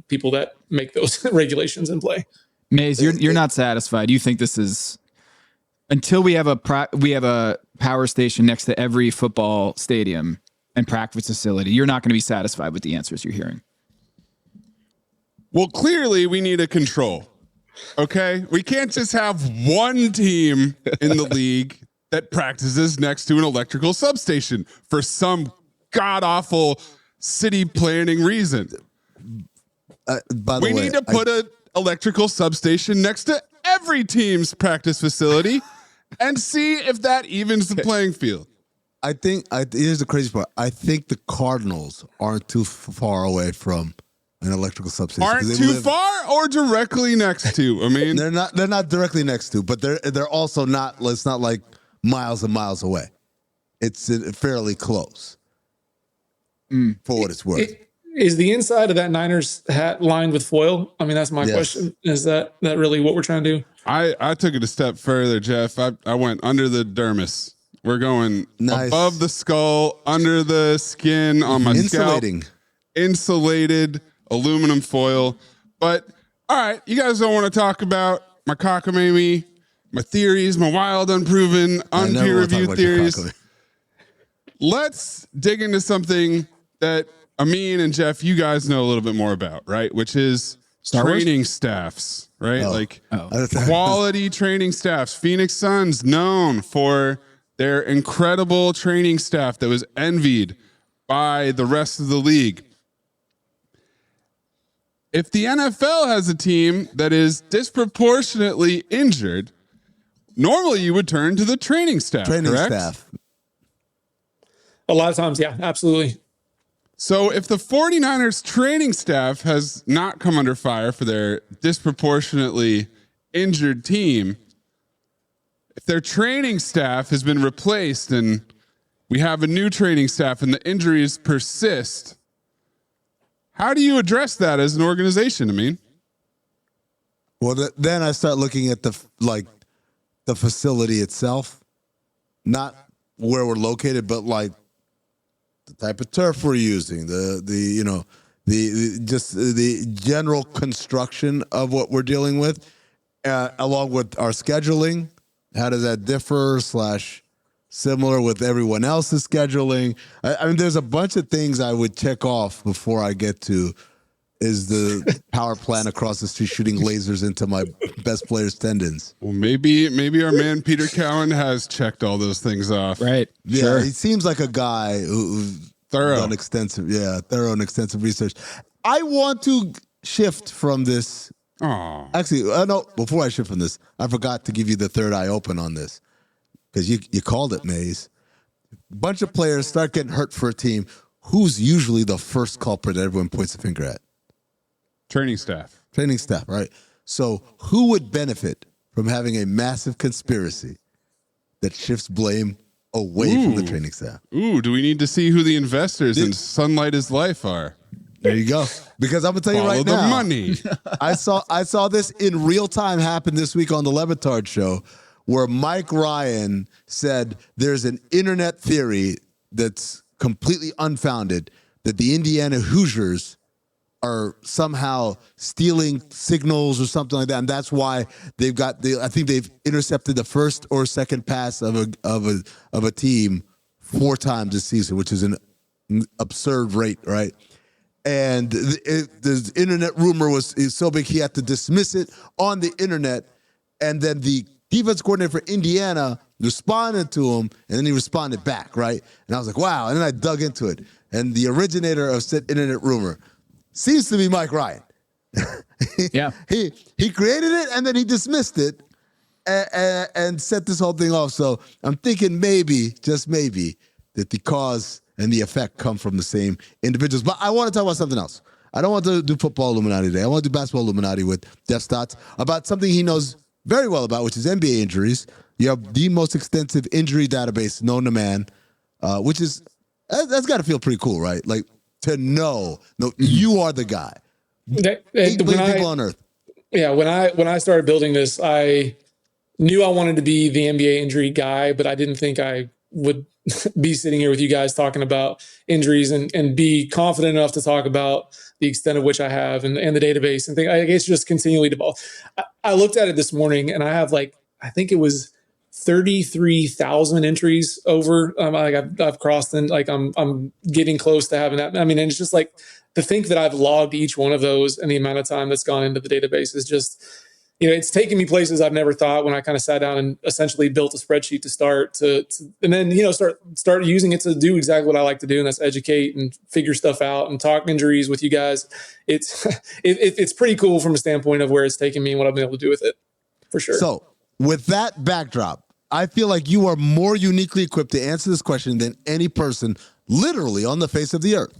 people that make those regulations in play. Maze, you're not satisfied. You think this is, until we have a power station next to every football stadium and practice facility, you're not going to be satisfied with the answers you're hearing. Well, clearly we need a control. Okay, we can't just have one team in the league that practices next to an electrical substation for some god-awful city planning reason. We need to put an electrical substation next to every team's practice facility and see if that evens the playing field. I think here's the crazy part. I think the Cardinals aren't too far away from an electrical substation. Aren't too far or directly next to? I mean, they're not directly next to, but they're also not. It's not like miles and miles away. It's fairly close. For what it's worth. Is the inside of that Niners hat lined with foil? I mean, that's my question. Is that really what we're trying to do? I took it a step further, Jeff. I went under the dermis. We're going above the skull, under the skin on my scalp. Insulated aluminum foil. But all right, you guys don't want to talk about my cockamamie my theories, my wild, unproven, unpeer-reviewed theories. Let's dig into something that Amin and Jeff, you guys know a little bit more about, right? Which is training staffs, right? Quality training staffs. Phoenix Suns known for their incredible training staff that was envied by the rest of the league. If the NFL has a team that is disproportionately injured, normally you would turn to the training staff, correct? A lot of times, yeah, absolutely. So if the 49ers training staff has not come under fire for their disproportionately injured team, if their training staff has been replaced and we have a new training staff and the injuries persist, how do you address that as an organization? I mean, well, then I start looking at the facility itself, not where we're located, but like the type of turf we're using, the general construction of what we're dealing with, along with our scheduling. How does that differ / similar with everyone else's scheduling? I mean, there's a bunch of things I would check off before I get to, is the power plant across the street shooting lasers into my best player's tendons? Well, maybe our man Peter Cowan has checked all those things off. Right. Yeah, sure. He seems like a guy who's done extensive and extensive research. I want to shift from this. Actually, no, before I shift from this, I forgot to give you the third eye open on this, because you called it, Maze. A bunch of players start getting hurt for a team. Who's usually the first culprit that everyone points a finger at? Training staff. Training staff, right? So who would benefit from having a massive conspiracy that shifts blame away from the training staff? Do we need to see who the investors in Sunlight is Life are? There you go. Because I'm gonna tell you right now, the money. I saw this in real time happen this week on the Levitard show, where Mike Ryan said there's an internet theory that's completely unfounded that the Indiana Hoosiers are somehow stealing signals or something like that, and that's why I think they've intercepted the first or second pass of a team 4 times this season, which is an absurd rate, right? And the internet rumor is so big he had to dismiss it on the internet, and then the defense coordinator for Indiana responded to him, and then he responded back, right? And I was like, wow. And then I dug into it, and the originator of said internet rumor seems to be Mike Ryan. Yeah. He created it, and then he dismissed it and set this whole thing off. So I'm thinking maybe, just maybe, that the cause and the effect come from the same individuals. But I want to talk about something else. I don't want to do football Illuminati today. I want to do basketball Illuminati with Jeff Stotts about something he knows very well about, which is NBA injuries. You have the most extensive injury database known to man, which is, that's got to feel pretty cool, right? Like, to know, you are the guy. 8 billion people on Earth. Yeah, when I started building this, I knew I wanted to be the NBA injury guy, but I didn't think I would be sitting here with you guys talking about injuries and be confident enough to talk about the extent of which I have and the database and things. I guess just continually develop. I looked at it this morning, and I have I think it was 33,000 entries over. I've crossed, and I'm getting close to having that. I mean, and it's just like to think that I've logged each one of those and the amount of time that's gone into the database is just, it's taken me places I've never thought when I kind of sat down and essentially built a spreadsheet to start and then, start using it to do exactly what I like to do. And that's educate and figure stuff out and talk injuries with you guys. It's pretty cool from a standpoint of where it's taken me and what I've been able to do with it, for sure. So with that backdrop, I feel like you are more uniquely equipped to answer this question than any person literally on the face of the earth.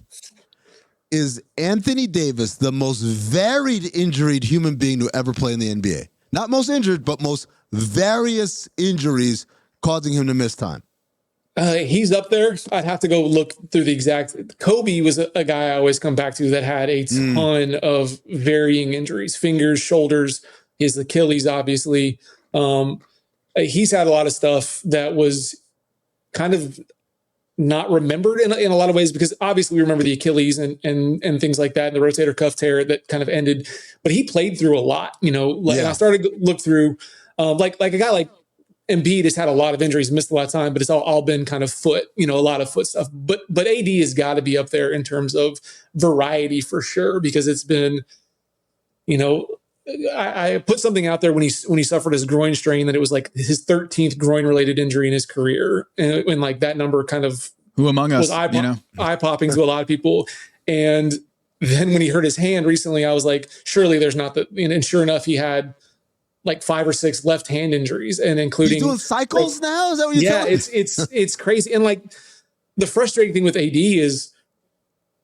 Is Anthony Davis the most varied injured human being to ever play in the NBA? Not most injured, but most various injuries causing him to miss time. He's up there. I'd have to go look through the exact. Kobe was a guy I always come back to that had a ton of varying injuries, fingers, shoulders, his Achilles, obviously. He's had a lot of stuff that was kind of not remembered in a lot of ways, because obviously we remember the Achilles and things like that, and the rotator cuff tear that kind of ended, but he played through a lot, And I started to look through, Like a guy like Embiid has had a lot of injuries, missed a lot of time, but it's all been kind of foot, a lot of foot stuff. But AD has got to be up there in terms of variety for sure, because it's been, I put something out there when he suffered his groin strain that it was like his 13th groin related injury in his career, and like that number kind of who among us was eye popping to a lot of people. And then when he hurt his hand recently, I was like, surely there's not and sure enough, he had like 5 or 6 left hand injuries, and including he's doing cycles now. Is that what you're telling me? it's crazy. And like the frustrating thing with AD is,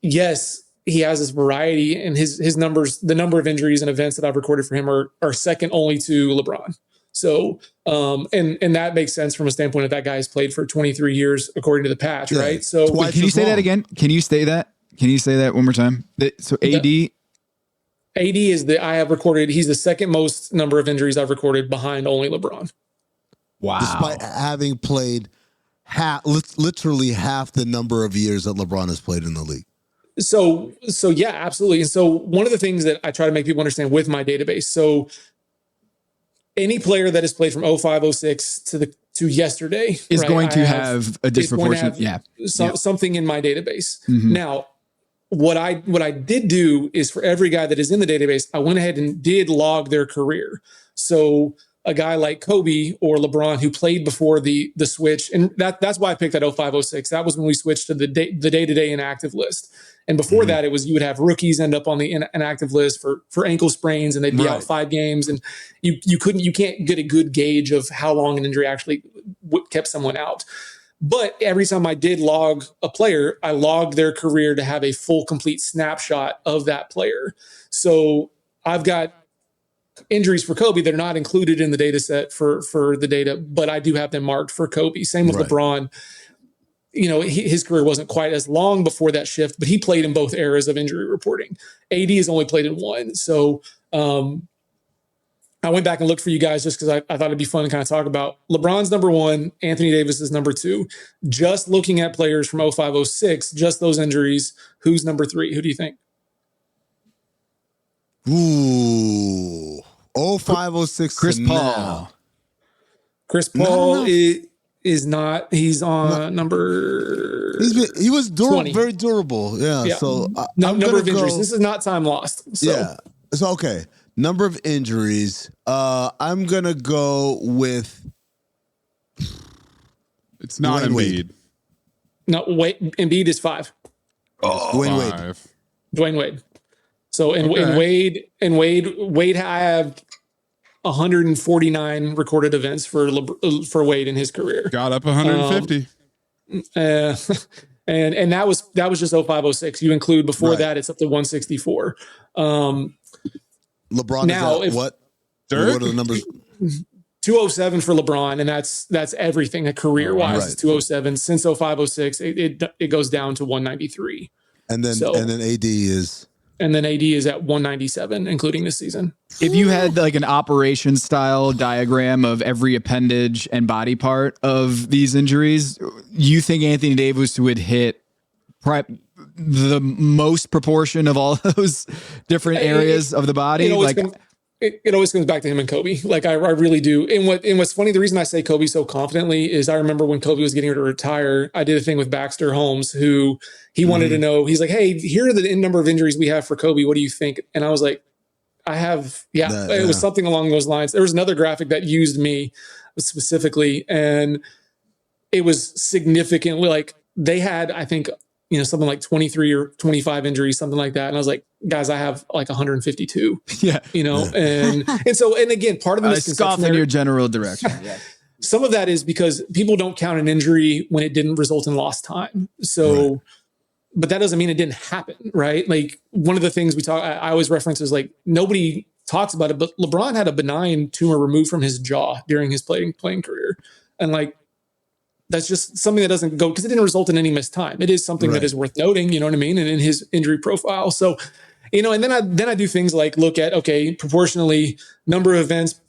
yes, he has this variety, and his numbers, the number of injuries and events that I've recorded for him are second only to LeBron. So, and that makes sense from a standpoint that guy has played for 23 years, according to the patch, right? So wait, can you say that again? Can you say that one more time? So AD is he's the second most number of injuries I've recorded behind only LeBron. Wow. Despite having played literally half the number of years that LeBron has played in the league. So yeah, absolutely. And so one of the things that I try to make people understand with my database, so any player that has played from 05, 06 to yesterday is going to have a disproportionate, something in my database. Mm-hmm. Now, what I did do is for every guy that is in the database, I went ahead and did log their career. So a guy like Kobe or LeBron who played before the switch, and that's why I picked that 05, 06. That was when we switched to the day-to-day inactive list. And before that, it was you would have rookies end up on the inactive list for ankle sprains, and they'd be out 5 games, and you can't get a good gauge of how long an injury actually kept someone out. But every time I did log a player, I logged their career to have a full, complete snapshot of that player. So I've got injuries for Kobe that are not included in the data set for the data, but I do have them marked for Kobe. Same with LeBron. His career wasn't quite as long before that shift, but he played in both eras of injury reporting. AD has only played in one. So I went back and looked for you guys just because I thought it'd be fun to kind of talk about. LeBron's number 1, Anthony Davis is number 2. Just looking at players from 05, 06, just those injuries, who's number 3? Who do you think? Ooh, 05, 06. Chris Paul. Now. Chris Paul is not. He's on number. He was 20. Very durable. Yeah. So number of injuries. This is not time lost. So. Yeah. So okay. Number of injuries. I'm gonna go with. It's not Dwayne Embiid. Wade. No, wait. Embiid is 5. Dwayne Wade. Dwayne Wade. So in Wade, I have 149 recorded events for Wade in his career. Got up 150. And that was just 05, 06. You include before that, it's up to 164. LeBron now, is what? What are the numbers? 207 for LeBron, and that's everything career wise. Right. It's 207. Since 05, 06, it goes down to 193. And then AD is. And then AD is at 197, including this season. If you had like an operation style diagram of every appendage and body part of these injuries, you think Anthony Davis would hit the most proportion of all those different areas of the body? It always comes back to him and Kobe. Like I really do. And what's funny, the reason I say Kobe so confidently is I remember when Kobe was getting ready to retire, I did a thing with Baxter Holmes, who he wanted to know. He's like, "Hey, here are the number of injuries we have for Kobe. What do you think?" And I was like, "I have, it was something along those lines." There was another graphic that used me specifically, and it was significantly like they had, I think, something like 23 or 25 injuries, something like that. And I was like, guys, I have like 152. Yeah. And so, and again, part of the misconception scoff in your general direction. Yeah. Some of that is because people don't count an injury when it didn't result in lost time. So, but that doesn't mean it didn't happen, right? Like one of the things I always reference is like nobody talks about it, but LeBron had a benign tumor removed from his jaw during his playing career. And like, that's just something that doesn't go because it didn't result in any missed time. It is something that is worth noting, you know what I mean? And in his injury profile. So, and then I do things like look at, proportionally number of events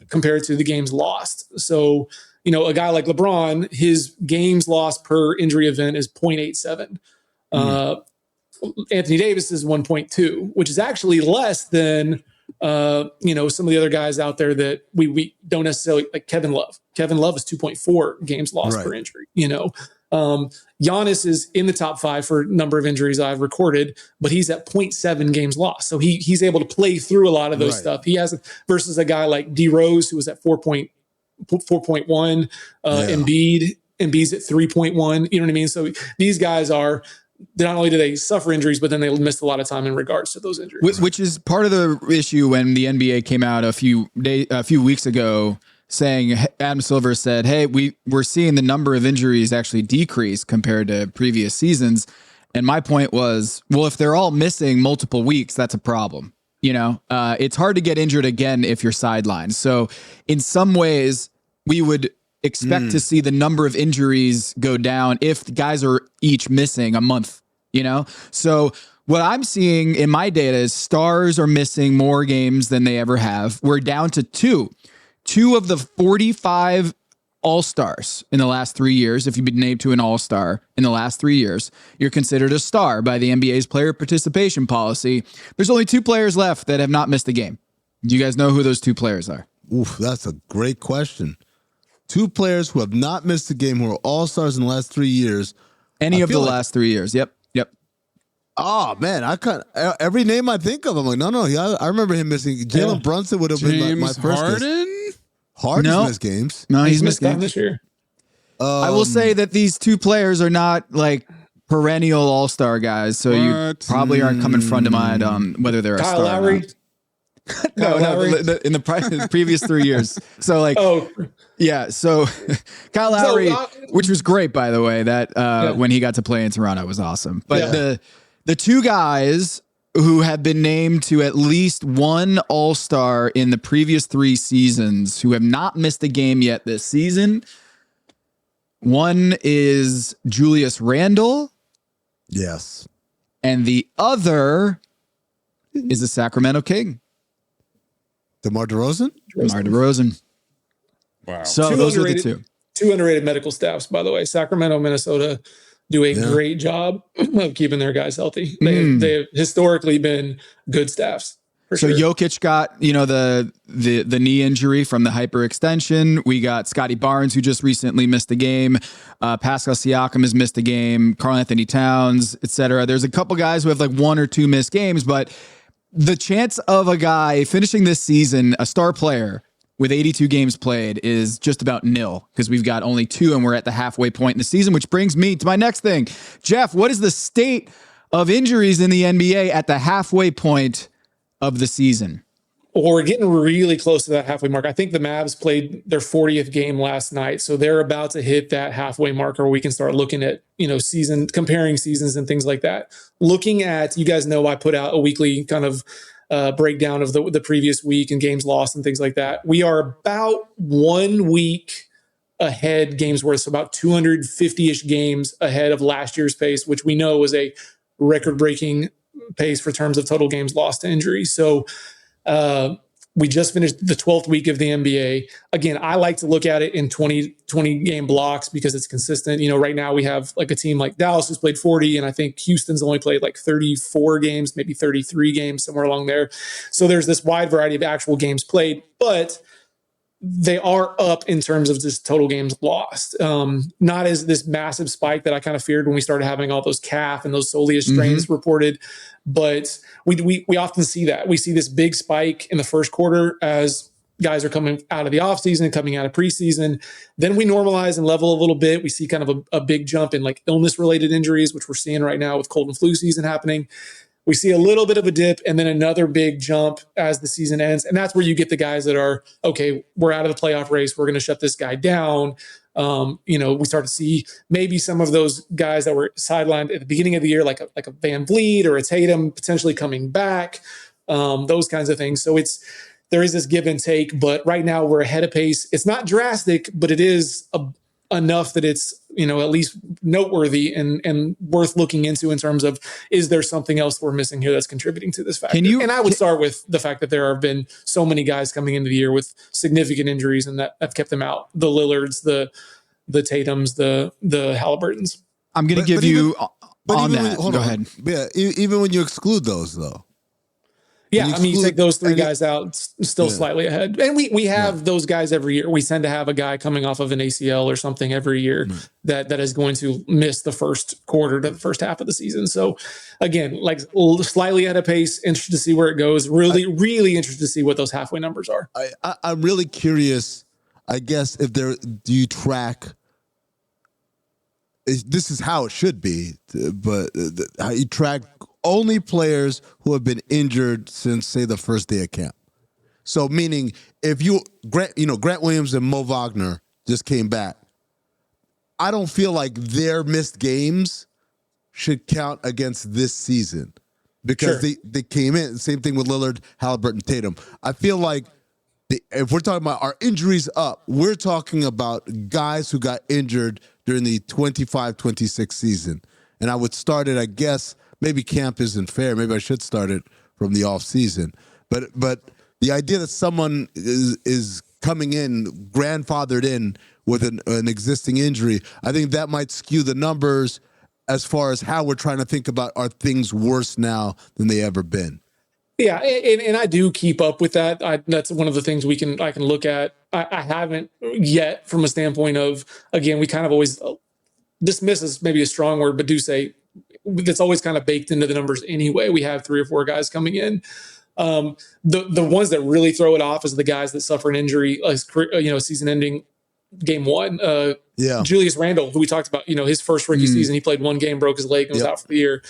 compared to the games lost. So, a guy like LeBron, his games lost per injury event is 0.87. Anthony Davis is 1.2, which is actually less than Some of the other guys out there that we don't necessarily like. Kevin Love. Kevin Love is 2.4 games lost per injury. Giannis is in the top 5 for number of injuries I've recorded, but he's at 0.7 games lost. So he's able to play through a lot of those stuff. He has versus a guy like D Rose who was at 4.1, Embiid's at 3.1. You know what I mean? So these guys not only do they suffer injuries, but then they missed a lot of time in regards to those injuries. Which is part of the issue when the NBA came out a few weeks ago saying, Adam Silver said, hey, we're seeing the number of injuries actually decrease compared to previous seasons. And my point was, well, if they're all missing multiple weeks, that's a problem. It's hard to get injured again if you're sidelined. So in some ways, we would expect to see the number of injuries go down if the guys are each missing a month, So what I'm seeing in my data is stars are missing more games than they ever have. We're down to 2 of the 45 all-stars in the last 3 years. If you've been named to an all-star in the last 3 years, you're considered a star by the NBA's player participation policy. There's only 2 players left that have not missed a game. Do you guys know who those 2 players are? Oof, that's a great question. 2 players who have not missed a game who are all-stars in the last 3 years. Any of the last 3 years. Yep. Oh, man, every name I think of, I'm like, no, I remember him missing. Jalen Brunson would have been my first Harden? guess. Harden's missed games. No, he's missed games this year. I will say that these 2 players are not like perennial all-star guys, so you probably aren't coming front of mind on whether they're Kyle a star Lowry. or not. No, in the previous 3 years. So so Kyle Lowry, which was great, by the way, that when he got to play in Toronto was awesome. But the 2 guys who have been named to at least 1 all-star in the previous 3 seasons who have not missed a game yet this season, one is Julius Randle. Yes. And the other is the Sacramento King. DeMar DeRozan? DeMar DeRozan. Wow. So those are the 2. 2 underrated medical staffs, by the way. Sacramento, Minnesota do a great job of keeping their guys healthy. They've historically been good staffs. So Jokic got, the knee injury from the hyperextension. We got Scotty Barnes, who just recently missed a game. Pascal Siakam has missed a game. Karl Anthony Towns, etc. There's a couple guys who have like 1 or 2 missed games, but the chance of a guy finishing this season, a star player, with 82 games played is just about nil because we've got only 2 and we're at the halfway point in the season, which brings me to my next thing. Jeff, what is the state of injuries in the NBA at the halfway point of the season? Well, we're getting really close to that halfway mark. I think the Mavs played their 40th game last night, so they're about to hit that halfway marker where we can start looking at, comparing seasons and things like that. Looking at, you guys know I put out a weekly kind of breakdown of the previous week and games lost and things like that. We are about 1 week ahead games worth, so about 250-ish games ahead of last year's pace, which we know was a record-breaking pace for terms of total games lost to injury. So we just finished the 12th week of the NBA. Again, I like to look at it in 20 game blocks because it's consistent. Right now we have like a team like Dallas who's played 40, and I think Houston's only played like 34 games, maybe 33 games, somewhere along there. So there's this wide variety of actual games played, but they are up in terms of just total games lost. Not as this massive spike that I kind of feared when we started having all those calf and those soleus strains reported, but we often see that. We see this big spike in the first quarter as guys are coming out of the offseason, coming out of preseason. Then we normalize and level a little bit. We see kind of a big jump in like illness-related injuries, which we're seeing right now with cold and flu season happening. We see a little bit of a dip and then another big jump as the season ends. And that's where you get the guys that are, okay, we're out of the playoff race. We're going to shut this guy down. We start to see maybe some of those guys that were sidelined at the beginning of the year, like a Van Vliet or a Tatum potentially coming back, those kinds of things. So there is this give and take, but right now we're ahead of pace. It's not drastic, but it is enough that it's, at least noteworthy and worth looking into in terms of, is there something else we're missing here that's contributing to this factor? And I would start with the fact that there have been so many guys coming into the year with significant injuries and that have kept them out. The Lillards, the Tatums, the Halliburtons. I'm going to give you on that. Go ahead. Yeah, even when you exclude those, though. Yeah, I mean, you take those three guys out, it's still slightly ahead. And we have those guys every year. We tend to have a guy coming off of an ACL or something every year that is going to miss the first quarter to the first half of the season. So, again, like slightly at a pace, interested to see where it goes. Really interested to see what those halfway numbers are. I'm really curious, I guess, if do you track – this is how it should be, but how you track only players who have been injured since, say, the first day of camp. So, meaning if Grant Williams and Mo Wagner just came back, I don't feel like their missed games should count against this season because they came in. Same thing with Lillard, Halliburton, Tatum. I feel like if we're talking about our injuries up, we're talking about guys who got injured during the 25-26 season. And I would start it, I guess, maybe camp isn't fair. Maybe I should start it from the off season. But the idea that someone is coming in, grandfathered in with an existing injury, I think that might skew the numbers as far as how we're trying to think about are things worse now than they ever been. Yeah, and I do keep up with that. That's one of the things I can look at. I haven't yet from a standpoint of, again, we kind of always dismiss is maybe a strong word, but do say that's always kind of baked into the numbers anyway. We have 3 or 4 guys coming in. The ones that really throw it off is the guys that suffer an injury, season-ending game 1. Julius Randle, who we talked about, his first rookie season, he played 1 game, broke his leg, and was out for the year.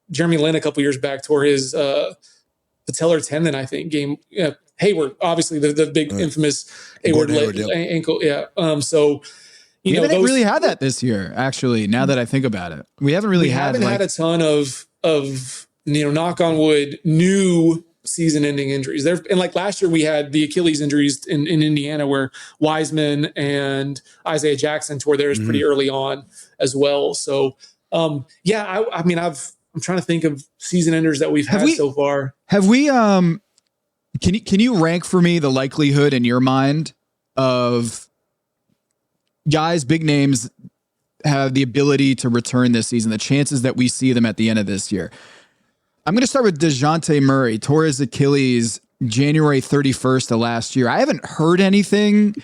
Jeremy Lin a couple years back tore his patellar tendon, I think. Hayward, obviously the big infamous Hayward ankle. Yeah. We haven't really had that this year, actually, now that I think about it. We haven't really had a ton of knock on wood, new season-ending injuries. And like last year, we had the Achilles injuries in Indiana where Wiseman and Isaiah Jackson tore theirs pretty early on as well. So, I'm trying to think of season enders that we've had so far. Have we, can you rank for me the likelihood in your mind of guys, big names have the ability to return this season, the chances that we see them at the end of this year? I'm going to start with DeJounte Murray, tore his Achilles January 31st of last year. I haven't heard anything,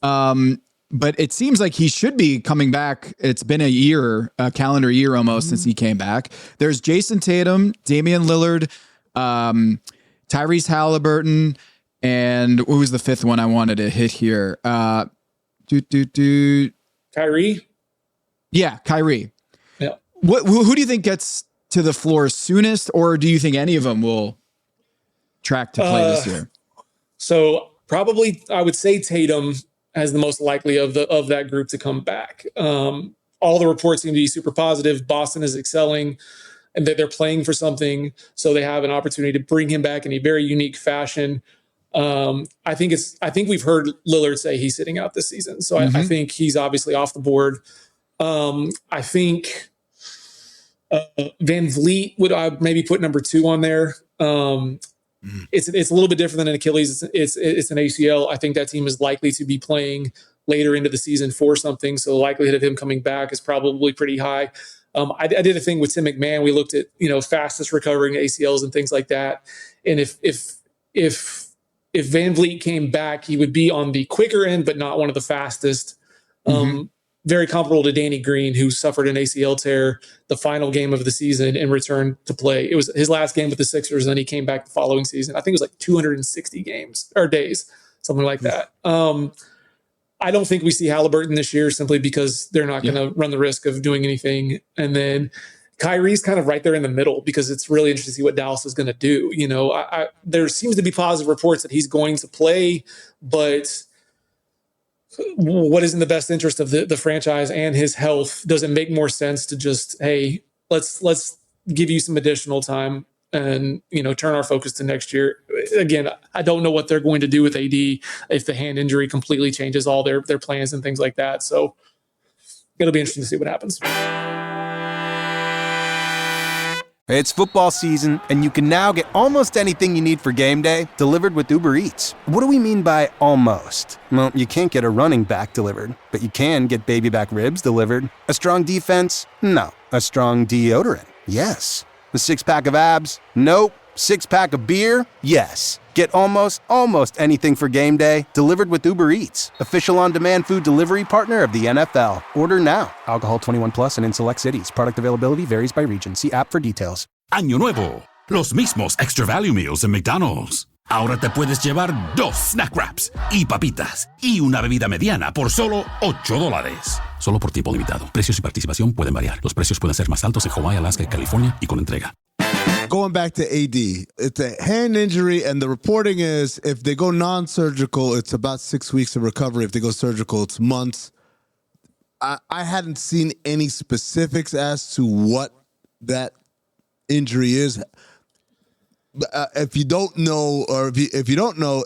but it seems like he should be coming back. It's been a calendar year almost since he came back. There's Jason Tatum, Damian Lillard, Tyrese Halliburton, and what was the 5th one I wanted to hit here? Kyrie? Yeah, Kyrie. Yeah. Who do you think gets to the floor soonest, or do you think any of them will track to play this year? So probably I would say Tatum as the most likely of that group to come back. All the reports seem to be super positive. Boston is excelling and that they're playing for something. So they have an opportunity to bring him back in a very unique fashion. I think we've heard Lillard say he's sitting out this season. So I think he's obviously off the board. I think Van Vliet would I maybe put number 2 on there. It's a little bit different than an Achilles. It's an ACL. I think that team is likely to be playing later into the season for something. So the likelihood of him coming back is probably pretty high. I did a thing with Tim McMahon. We looked at, fastest recovering ACLs and things like that. And if Van Vliet came back, he would be on the quicker end, but not one of the fastest. Very comparable to Danny Green, who suffered an ACL tear the final game of the season and returned to play. It was his last game with the Sixers, and then he came back the following season. I think it was like 260 games or days, something like that. I don't think we see Halliburton this year simply because they're not going to run the risk of doing anything. And then Kyrie's kind of right there in the middle because it's really interesting to see what Dallas is going to do. There seems to be positive reports that he's going to play, but what is in the best interest of the franchise and his health? Does it make more sense to just, hey, let's give you some additional time and, turn our focus to next year? Again, I don't know what they're going to do with AD if the hand injury completely changes all their plans and things like that. So it'll be interesting to see what happens. It's football season, and you can now get almost anything you need for game day delivered with Uber Eats. What do we mean by almost? Well, you can't get a running back delivered, but you can get baby back ribs delivered. A strong defense? No. A strong deodorant? Yes. A six-pack of abs? Nope. Six-pack of beer? Yes. Get almost anything for game day delivered with Uber Eats, official on-demand food delivery partner of the NFL. Order now. Alcohol 21 plus and in select cities. Product availability varies by region. See app for details. Año nuevo, los mismos Extra Value Meals en McDonald's. Ahora te puedes llevar 2 snack wraps y papitas y una bebida mediana por solo $8. Solo por tiempo limitado. Precios y participación pueden variar. Los precios pueden ser más altos en Hawaii, Alaska y California y con entrega. Going back to AD, it's a hand injury, and the reporting is if they go non-surgical, it's about 6 weeks of recovery. If they go surgical, it's months. I hadn't seen any specifics as to what that injury is. If you don't know, or if you don't know,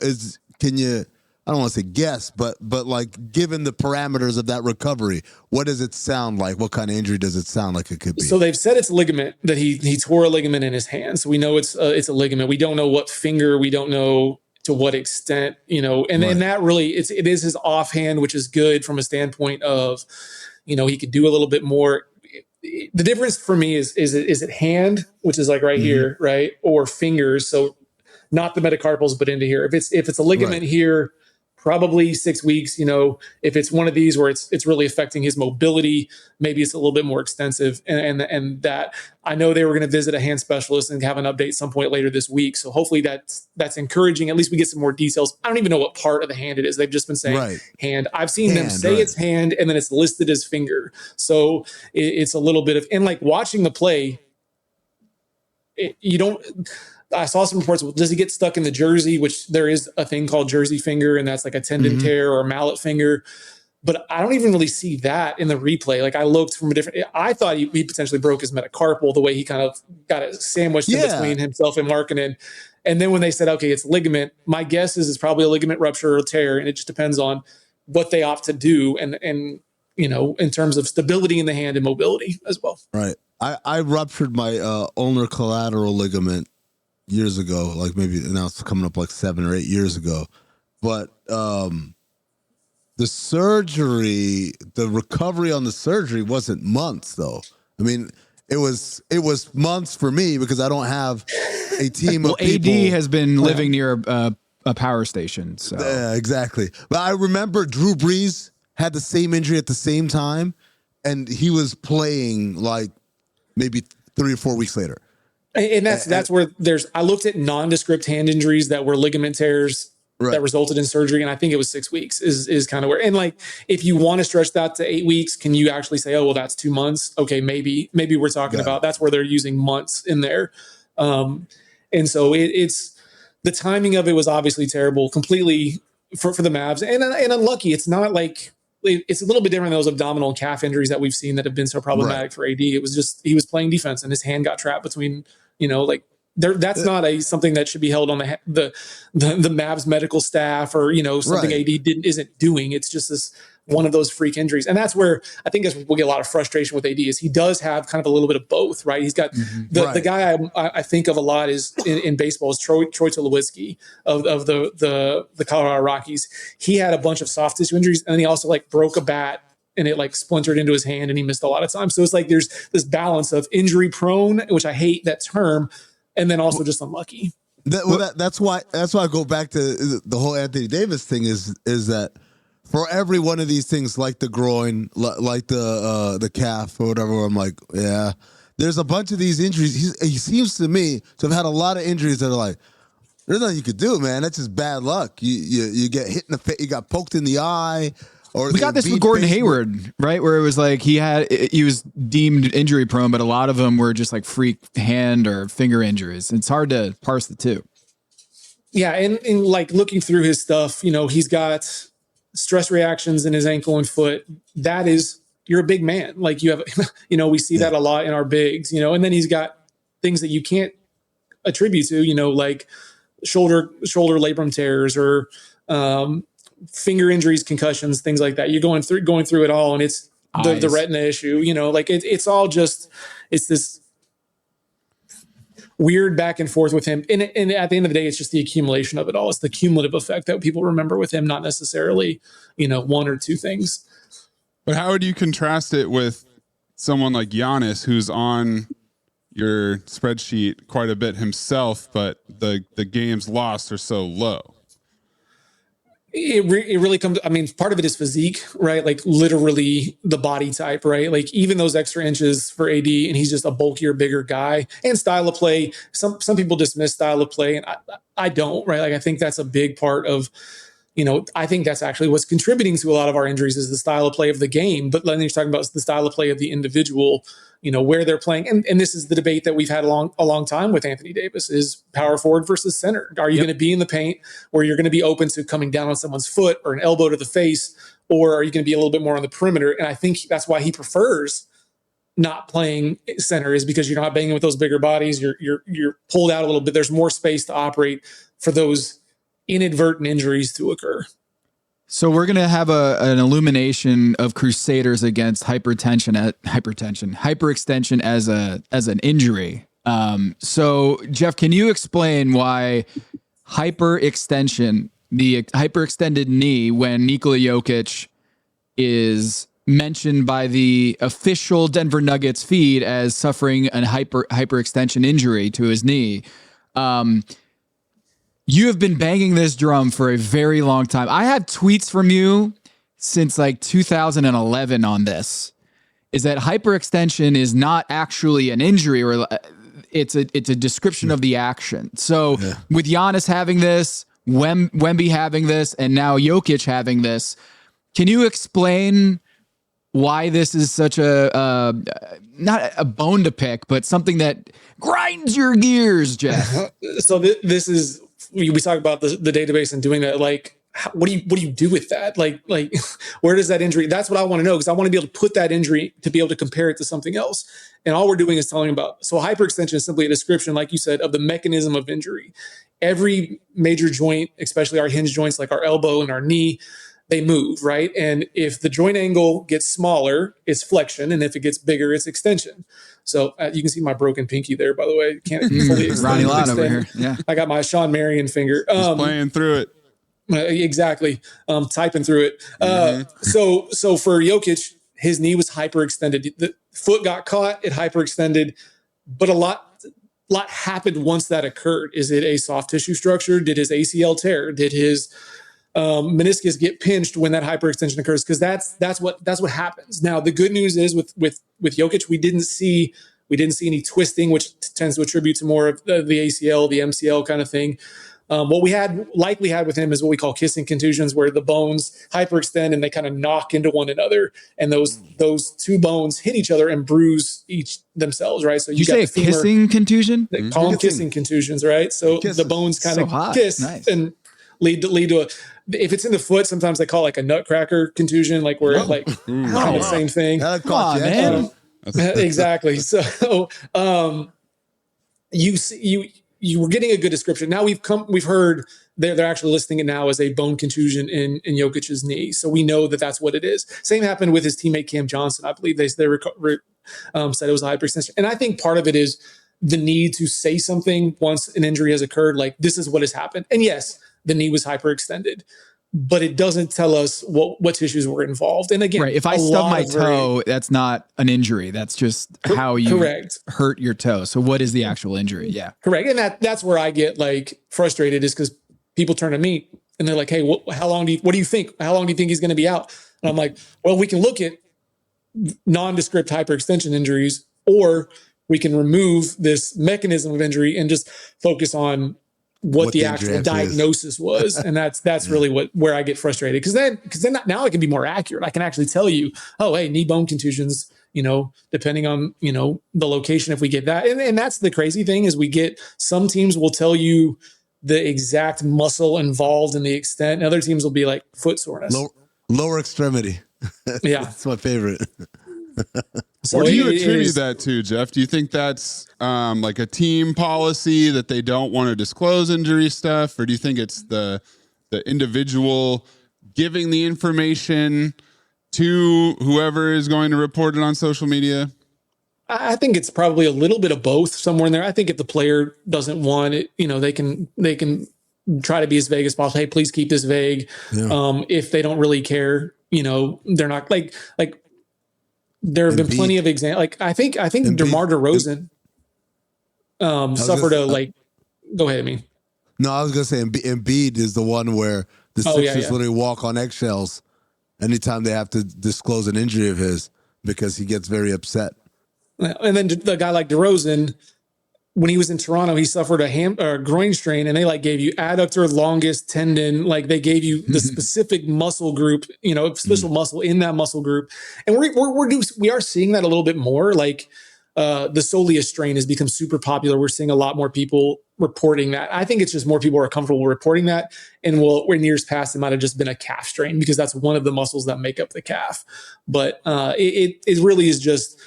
can you? I don't want to say guess, but like given the parameters of that recovery, what does it sound like? What kind of injury does it sound like it could be? So they've said it's ligament, that he tore a ligament in his hand. So we know it's a ligament. We don't know what finger. We don't know to what extent, and that really it is his offhand, which is good from a standpoint of, he could do a little bit more. The difference for me is it hand, which is like right here, right? Or fingers. So not the metacarpals, but into here. If it's a ligament here, probably 6 weeks. If it's one of these where it's really affecting his mobility, maybe it's a little bit more extensive. And that I know they were going to visit a hand specialist and have an update some point later this week. So hopefully that's encouraging. At least we get some more details. I don't even know what part of the hand it is. They've just been saying hand. I've seen them say it's hand, and then it's listed as finger. So it's a little bit of, and like watching the play, I saw some reports. Does he get stuck in the jersey? Which there is a thing called jersey finger, and that's like a tendon tear or mallet finger. But I don't even really see that in the replay. Like I looked from I thought he potentially broke his metacarpal the way he kind of got it sandwiched in between himself and Markkanen. And then when they said, okay, it's ligament, my guess is it's probably a ligament rupture or tear, and it just depends on what they opt to do and in terms of stability in the hand and mobility as well. Right. I ruptured my ulnar collateral ligament years ago, like maybe now it's coming up like 7 or 8 years ago. But the surgery, the recovery on the surgery wasn't months though. I mean, it was months for me because I don't have a team of people. AD has been living near a power station. So yeah, exactly. But I remember Drew Brees had the same injury at the same time, and he was playing like maybe 3 or 4 weeks later. And that's where I looked at nondescript hand injuries that were ligament tears that resulted in surgery. And I think it was 6 weeks is kind of where, and like, if you want to stretch that to 8 weeks, can you actually say, oh, well, that's 2 months. Okay. Maybe we're talking about, that's where they're using months in there. And so it's the timing of it was obviously terrible completely for the Mavs and unlucky. It's not like, it's a little bit different than those abdominal and calf injuries that we've seen that have been so problematic for AD. It was just, he was playing defense and his hand got trapped between, that's not something that should be held on the Mavs medical staff or, something AD isn't doing. It's just this one of those freak injuries. And that's where I think we'll get a lot of frustration with AD is he does have kind of a little bit of both, right? He's got the guy I think of a lot is in baseball is Troy Tulowitzki of the Colorado Rockies. He had a bunch of soft tissue injuries and then he also like broke a bat and it like splintered into his hand and he missed a lot of time. So it's like there's this balance of injury prone, which I hate that term, and then also just unlucky. That's why I go back to the whole Anthony Davis thing is that for every one of these things, like the groin, like the calf or whatever, I'm like, yeah, there's a bunch of these injuries. He seems to me to have had a lot of injuries that are like, there's nothing you could do, man. That's just bad luck. You get hit in the face, you got poked in the eye. Or we got this with Gordon Hayward, right? Where it was like he was deemed injury prone, but a lot of them were just like freak hand or finger injuries. It's hard to parse the two. Yeah, and like looking through his stuff, he's got stress reactions in his ankle and foot. That is, you're a big man. Like you have, we see that a lot in our bigs, and then he's got things that you can't attribute to, like shoulder labrum tears or finger injuries, concussions, things like that. You're going through it all, and it's the retina issue. Like it's all just it's this weird back and forth with him. And at the end of the day, it's just the accumulation of it all. It's the cumulative effect that people remember with him, not necessarily one or two things. But how would you contrast it with someone like Giannis, who's on your spreadsheet quite a bit himself, but the games lost are so low. It really comes, I mean, part of it is physique, right? Like literally the body type, right? Like even those extra inches for AD, and he's just a bulkier, bigger guy, and style of play. Some people dismiss style of play, and I don't, right? Like I think that's a big part of, I think that's actually what's contributing to a lot of our injuries is the style of play of the game. But then you're talking about the style of play of the individual, where they're playing. And this is the debate that we've had a long time with Anthony Davis is power forward versus center. Are you going to be in the paint where you're going to be open to coming down on someone's foot or an elbow to the face, or are you going to be a little bit more on the perimeter? And I think that's why he prefers not playing center, is because you're not banging with those bigger bodies. You're pulled out a little bit. There's more space to operate for those inadvertent injuries to occur. So we're going to have an illumination of Crusaders against hyperextension as an injury. So Jeff, can you explain why hyperextension, the hyperextended knee, when Nikola Jokic is mentioned by the official Denver Nuggets feed as suffering an hyperextension injury to his knee? You have been banging this drum for a very long time. I have tweets from you since like 2011 on this, is that hyperextension is not actually an injury, or it's a description of the action. So with Giannis having this, Wemby having this, and now Jokic having this, can you explain why this is such a not a bone to pick, but something that grinds your gears, Jeff? So this is, we talk about the database and doing that. Like, what do you do with that? Like where does that injury? That's what I want to know, because I want to be able to put that injury to be able to compare it to something else. And all we're doing is telling about. So hyperextension is simply a description, like you said, of the mechanism of injury. Every major joint, especially our hinge joints, like our elbow and our knee, they move, right? And if the joint angle gets smaller, it's flexion, and if it gets bigger, it's extension. So you can see my broken pinky there, by the way. Can't fully extend. Ronnie Lott over here. Yeah, I got my Sean Marion finger. He's playing through it. Exactly. Typing through it. So for Jokic, his knee was hyperextended. The foot got caught, it hyperextended, but a lot happened once that occurred. Is it a soft tissue structure? Did his ACL tear? Did his meniscus get pinched when that hyperextension occurs? Because that's what happens. Now the good news is with Jokic, we didn't see any twisting, which tends to attribute to more of the ACL, the MCL kind of thing. What we likely had with him is what we call kissing contusions, where the bones hyperextend and they kind of knock into one another, and those two bones hit each other and bruise each themselves, right? So you say a kissing contusion? They call them kissing contusions, right? So the bones kind of kiss and lead to a. If it's in the foot, sometimes they call it like a nutcracker contusion, like where kind of the same thing. Come on, man. Exactly. So you were getting a good description. Now we've heard they're actually listing it now as a bone contusion in Jokic's knee. So we know that that's what it is. Same happened with his teammate Cam Johnson. I believe they said it was a hyperextension. And I think part of it is the need to say something once an injury has occurred, like this is what has happened. And yes, the knee was hyperextended, but it doesn't tell us what tissues were involved. And again, right. If I stub my toe, that's not an injury. That's just how you hurt your toe. So what is the actual injury? Yeah. Correct. And that's where I get like frustrated, is because people turn to me and they're like, hey, what do you think? How long do you think he's going to be out? And I'm like, well, we can look at nondescript hyperextension injuries, or we can remove this mechanism of injury and just focus on what the actual diagnosis was. And that's really where I get frustrated. Because then now I can be more accurate. I can actually tell you, oh, hey, knee bone contusions, depending on, the location, if we get that. And that's the crazy thing, is we get, some teams will tell you the exact muscle involved in the extent, and other teams will be like foot soreness. Lower extremity. Yeah. That's my favorite. So what do you attribute that to, Jeff? Do you think that's like a team policy that they don't want to disclose injury stuff, or do you think it's the individual giving the information to whoever is going to report it on social media? I think it's probably a little bit of both somewhere in there. I think if the player doesn't want it, they can try to be as vague as possible. Hey, please keep this vague. Yeah. If they don't really care, they're not like there have been plenty of examples. Like I think DeMar DeRozan. suffered go ahead, Amin. No, I was going to say Embiid is the one where the Sixers literally walk on eggshells anytime they have to disclose an injury of his because he gets very upset. And then the guy like DeRozan, when he was in Toronto, he suffered a groin strain, and they gave you adductor, longus, tendon. They gave you the specific muscle group, special muscle in that muscle group. And we are seeing that a little bit more. The soleus strain has become super popular. We're seeing a lot more people reporting that. I think it's just more people are comfortable reporting that. And in years past, it might have just been a calf strain because that's one of the muscles that make up the calf. But it really is just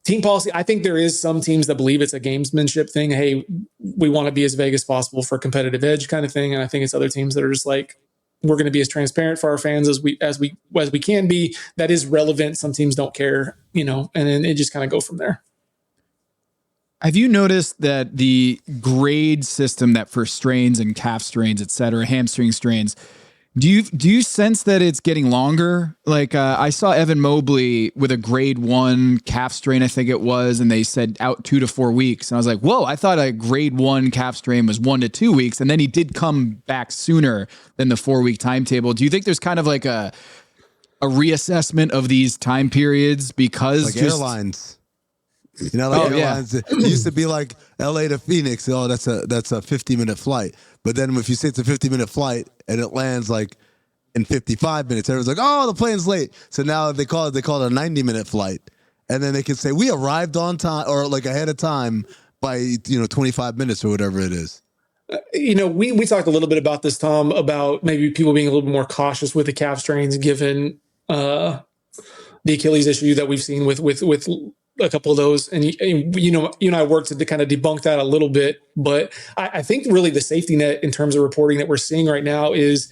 team policy. I think there is some teams that believe it's a gamesmanship thing. Hey, we want to be as vague as possible for competitive edge kind of thing. And I think it's other teams that are just we're going to be as transparent for our fans as we can be. That is relevant. Some teams don't care, and then it just kind of go from there. Have you noticed that the grade system that for strains and calf strains, et cetera, hamstring strains, do you sense that it's getting longer? I saw Evan Mobley with a grade 1 calf strain, I think it was, and they said out 2 to 4 weeks. And I was like, whoa, I thought a grade 1 calf strain was 1 to 2 weeks. And then he did come back sooner than the 4-week timetable. Do you think there's kind of a reassessment of these time periods because airlines? Airlines, it used to be like LA to Phoenix. Oh, that's a 50-minute flight. But then if you say it's a 50-minute flight and it lands in 55 minutes, everyone's like, oh, the plane's late. So now they call it a 90-minute flight. And then they can say, we arrived on time or ahead of time by, 25 minutes or whatever it is. We talked a little bit about this, Tom, about maybe people being a little bit more cautious with the calf strains given the Achilles issue that we've seen with a couple of those. And you and I worked to kind of debunk that a little bit, but I think really the safety net in terms of reporting that we're seeing right now is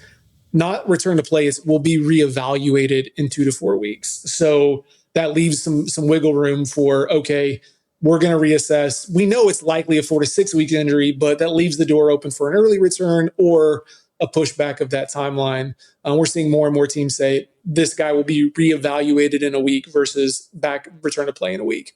not return to play. Will be reevaluated in 2 to 4 weeks. So that leaves some wiggle room for, okay, we're going to reassess. We know it's likely a 4 to 6 week injury, but that leaves the door open for an early return or a pushback of that timeline. We're seeing more and more teams say this guy will be reevaluated in a week versus return to play in a week.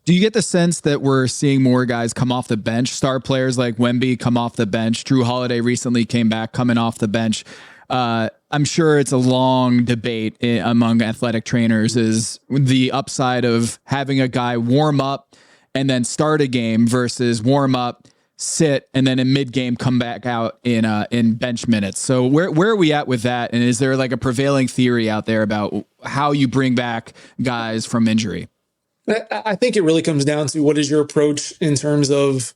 Do you get the sense that we're seeing more guys come off the bench? Star players like Wemby come off the bench. Drew Holiday recently came back coming off the bench. I'm sure it's a long debate among athletic trainers is the upside of having a guy warm up and then start a game versus warm up, sit, and then in mid-game come back out in bench minutes. So where are we at with that? And is there a prevailing theory out there about how you bring back guys from injury? I think it really comes down to what is your approach in terms of,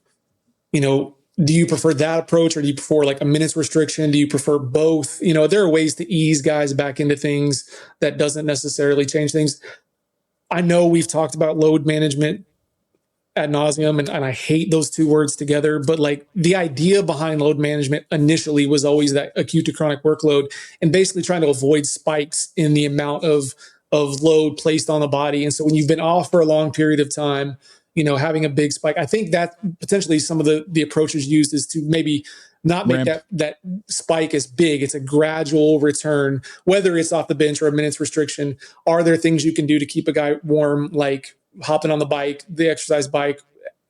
do you prefer that approach or do you prefer a minutes restriction? Do you prefer both? There are ways to ease guys back into things that doesn't necessarily change things. I know we've talked about load management ad nauseum, and I hate those two words together, but the idea behind load management initially was always that acute to chronic workload and basically trying to avoid spikes in the amount of load placed on the body. And so when you've been off for a long period of time, having a big spike, I think that potentially some of the approaches used is to maybe not make that spike as big. It's a gradual return, whether it's off the bench or a minutes restriction. Are there things you can do to keep a guy warm, like hopping on the bike, the exercise bike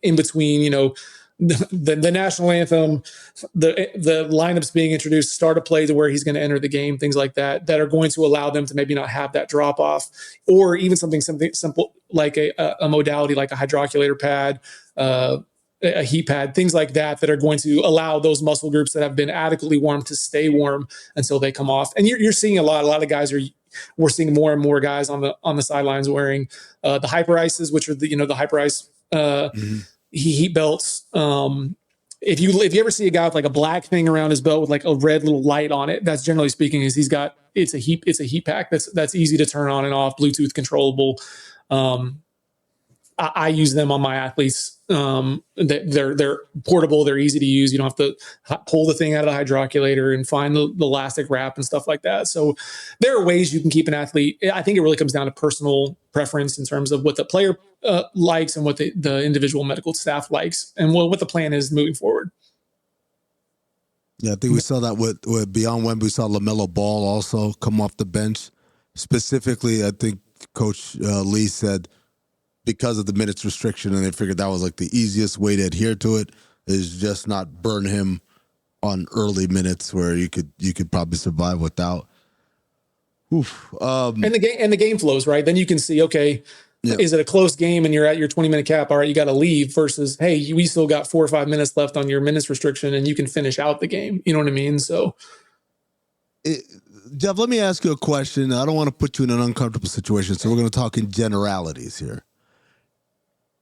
in between, the national anthem, the lineups being introduced, start a play to where he's going to enter the game, things like that are going to allow them to maybe not have that drop off, or even something simple like a modality like a hydroculator pad, a heat pad, things like that are going to allow those muscle groups that have been adequately warm to stay warm until they come off. And you're seeing a lot of guys we're seeing more and more guys on the sidelines wearing the hyper ices, which are the hyper ice heat belts. If you ever see a guy with a black thing around his belt with a red little light on it, that's generally speaking is it's a heat pack that's easy to turn on and off, Bluetooth controllable. I use them on my athletes. They're portable. They're easy to use. You don't have to pull the thing out of the hydroculator and find the elastic wrap and stuff like that. So there are ways you can keep an athlete. I think it really comes down to personal preference in terms of what the player likes and what the individual medical staff likes and what the plan is moving forward. Yeah, I think we saw that with beyond Wemby. We saw LaMelo Ball also come off the bench. Specifically, I think Coach Lee said because of the minutes restriction, and they figured that was like the easiest way to adhere to it is just not burn him on early minutes where you could probably survive without. Oof. And the game flows, right? Then you can see, okay, is it a close game and you're at your 20-minute cap? All right, you got to leave versus, hey, we still got 4 or 5 minutes left on your minutes restriction and you can finish out the game. You know what I mean? So, Jeff, let me ask you a question. I don't want to put you in an uncomfortable situation, so we're going to talk in generalities here.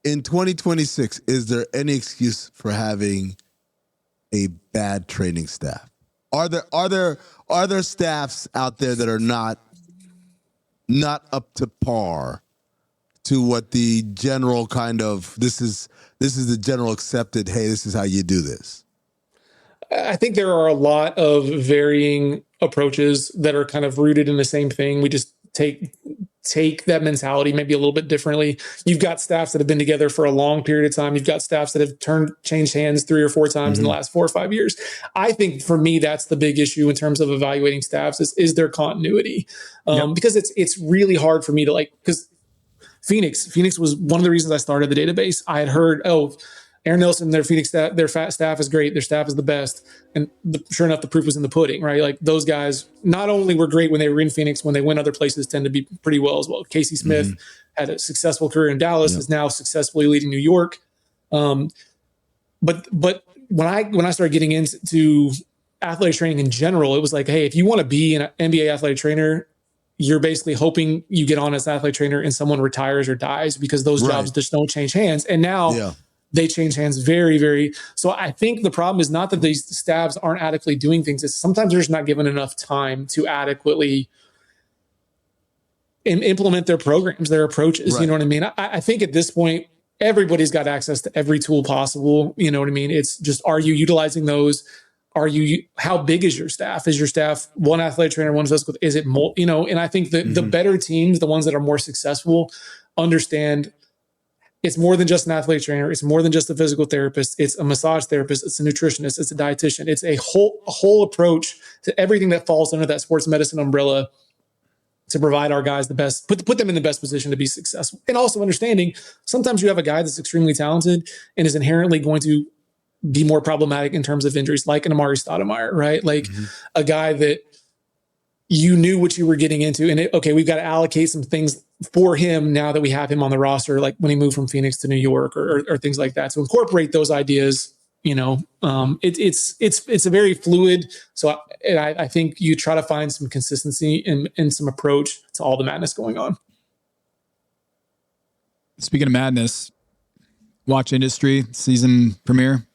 In 2026, is there any excuse for having a bad training staff? Are there staffs out there that are not up to par to what the general kind of this is the general accepted, hey, this is how you do this? I think there are a lot of varying approaches that are kind of rooted in the same thing. We just take that mentality maybe a little bit differently. You've got staffs that have been together for a long period of time. You've got staffs that have changed hands 3 or 4 times in the last 4 or 5 years. I think for me, that's the big issue in terms of evaluating staffs is their continuity. Because it's really hard for me to because Phoenix was one of the reasons I started the database. I had heard, Aaron Nelson, their Phoenix staff, their staff is great. Their staff is the best. And sure enough, the proof was in the pudding, right? Like those guys not only were great when they were in Phoenix, when they went other places tend to be pretty well as well. Casey Smith had a successful career in Dallas, is now successfully leading New York. But when I started getting into athletic training in general, it was like, hey, if you want to be an NBA athletic trainer, you're basically hoping you get on as an athletic trainer and someone retires or dies because those jobs just don't change hands. And now they change hands very, very. So I think the problem is not that these staffs aren't adequately doing things. It's sometimes they're just not given enough time to adequately implement their programs, their approaches. You know what I mean? I think at this point, everybody's got access to every tool possible. You know what I mean? It's just, are you utilizing those? How big is your staff? Is your staff one athletic trainer, one physical? Is it more, and I think that the better teams, the ones that are more successful, understand it's more than just an athletic trainer. It's more than just a physical therapist. It's a massage therapist. It's a nutritionist. It's a dietitian. It's a whole approach to everything that falls under that sports medicine umbrella to provide our guys the best, put them in the best position to be successful. And also understanding sometimes you have a guy that's extremely talented and is inherently going to be more problematic in terms of injuries, like an Amari Stoudemire, right? Like a guy that you knew what you were getting into. And we've got to allocate some things for him now that we have him on the roster, like when he moved from Phoenix to New York or things like that. So incorporate those ideas, it's a very fluid. So I think you try to find some consistency and some approach to all the madness going on. Speaking of madness, watch industry season premiere.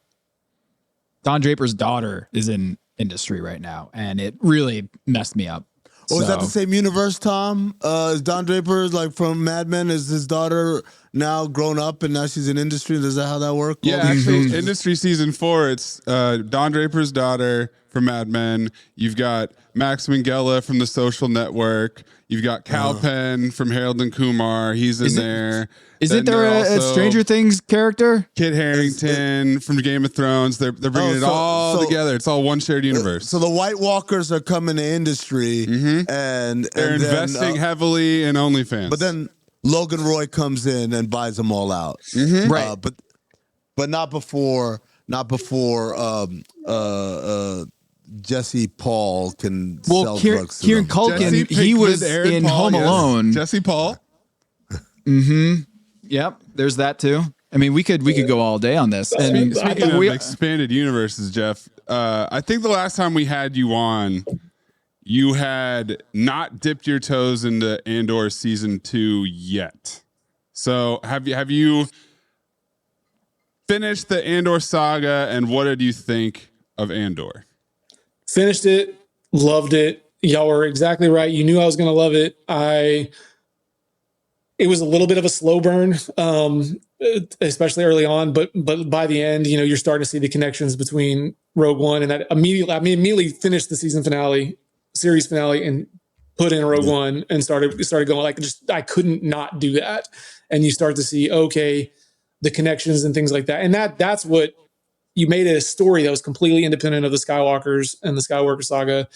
Don Draper's daughter is in industry right now, and it really messed me up. Oh, is that the same universe, Tom? Is Don Draper like from Mad Men? Is his daughter now grown up and now she's in industry? Is that how that works? Yeah, actually, industry season 4, it's Don Draper's daughter from Mad Men. You've got Max Minghella from The Social Network. You've got Cal Penn from Harold and Kumar. He's in there. Isn't there a Stranger Things character? Kit Harington from Game of Thrones. They're bringing it all together. It's all one shared universe. So the White Walkers are coming to industry, and they're investing heavily in OnlyFans. But then Logan Roy comes in and buys them all out, right? But not before Jesse Paul can sell drugs. Kieran Culkin, he was in Home Alone. Jesse Paul. Yep, there's that too. I mean, we could go all day on this. And speaking of expanded universes, Jeff, I think the last time we had you on, you had not dipped your toes into Andor season 2 yet. So have you finished the Andor saga, and what did you think of Andor? Finished it, loved it. Y'all were exactly right. You knew I was going to love it. It was a little bit of a slow burn, especially early on, but by the end, you're starting to see the connections between Rogue One and that immediately finished the series finale and put in Rogue One and started going like, I couldn't not do that. And you start to see, the connections and things like that. And that's what you made it a story that was completely independent of the Skywalkers and the Skywalker saga,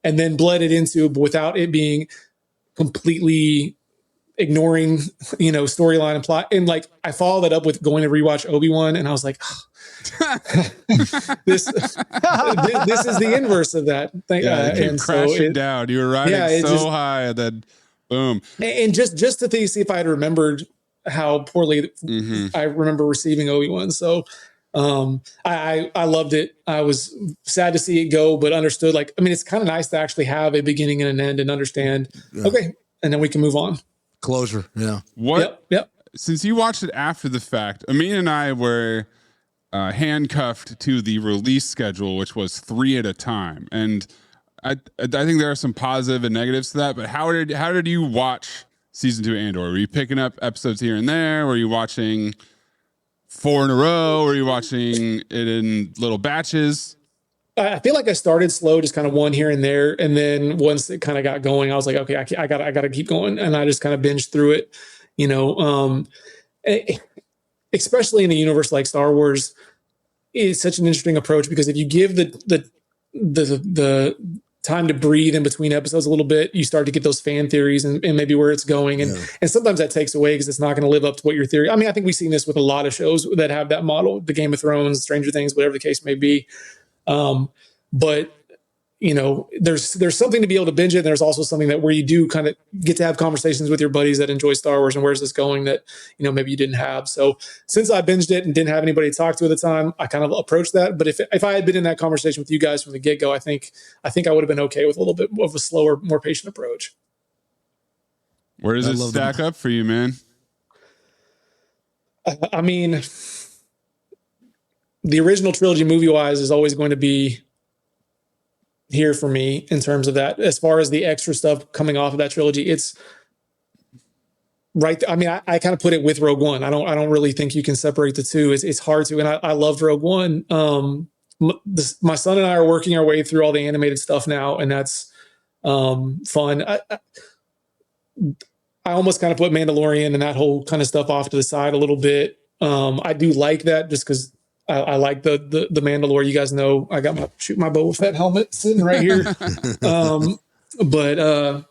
and then bled it into, without it being completely ignoring, storyline and plot. And like, I followed that up with going to rewatch Obi-Wan, and I was like, this is the inverse of that thing. Yeah, it came crashing down. You were riding so high, and then boom. And just to see if I had remembered how poorly I remember receiving Obi-Wan. So I loved it. I was sad to see it go, but understood. Like, I mean, it's kind of nice to actually have a beginning and an end and understand. Yeah. Okay, and then we can move on. Closure. Yeah. What? Yep. Since you watched it after the fact, Amin and I were handcuffed to the release schedule, which was 3 at a time, and I think there are some positive and negatives to that. But how did you watch season 2 Andor? Were you picking up episodes here and there? Were you watching 4 in a row? Were you watching it in little batches? I feel like I started slow, just kind of one here and there, and then once it kind of got going, I was like, okay, I got to keep going, and I just kind of binged through it. Especially in a universe like Star Wars, it's such an interesting approach, because if you give the time to breathe in between episodes a little bit, you start to get those fan theories and maybe where it's going, and sometimes that takes away because it's not going to live up to what your theory. I mean, I think we've seen this with a lot of shows that have that model, the Game of Thrones, Stranger Things, whatever the case may be. But there's something to be able to binge it. And there's also something that where you do kind of get to have conversations with your buddies that enjoy Star Wars and where's this going that, maybe you didn't have. So since I binged it and didn't have anybody to talk to at the time, I kind of approached that. But if I had been in that conversation with you guys from the get-go, I think I would have been okay with a little bit of a slower, more patient approach. Where does it stack up for you, man? I mean, the original trilogy movie-wise is always going to be here for me in terms of that. As far as the extra stuff coming off of that trilogy, it's right. I mean, I kind of put it with Rogue One. I don't really think you can separate the two. It's hard to, and I loved Rogue One. My son and I are working our way through all the animated stuff now, and that's fun. I almost kind of put Mandalorian and that whole kind of stuff off to the side a little bit. I do like that just because I like the Mandalore. You guys know I got my shoot my Boba Fett helmet sitting right here. But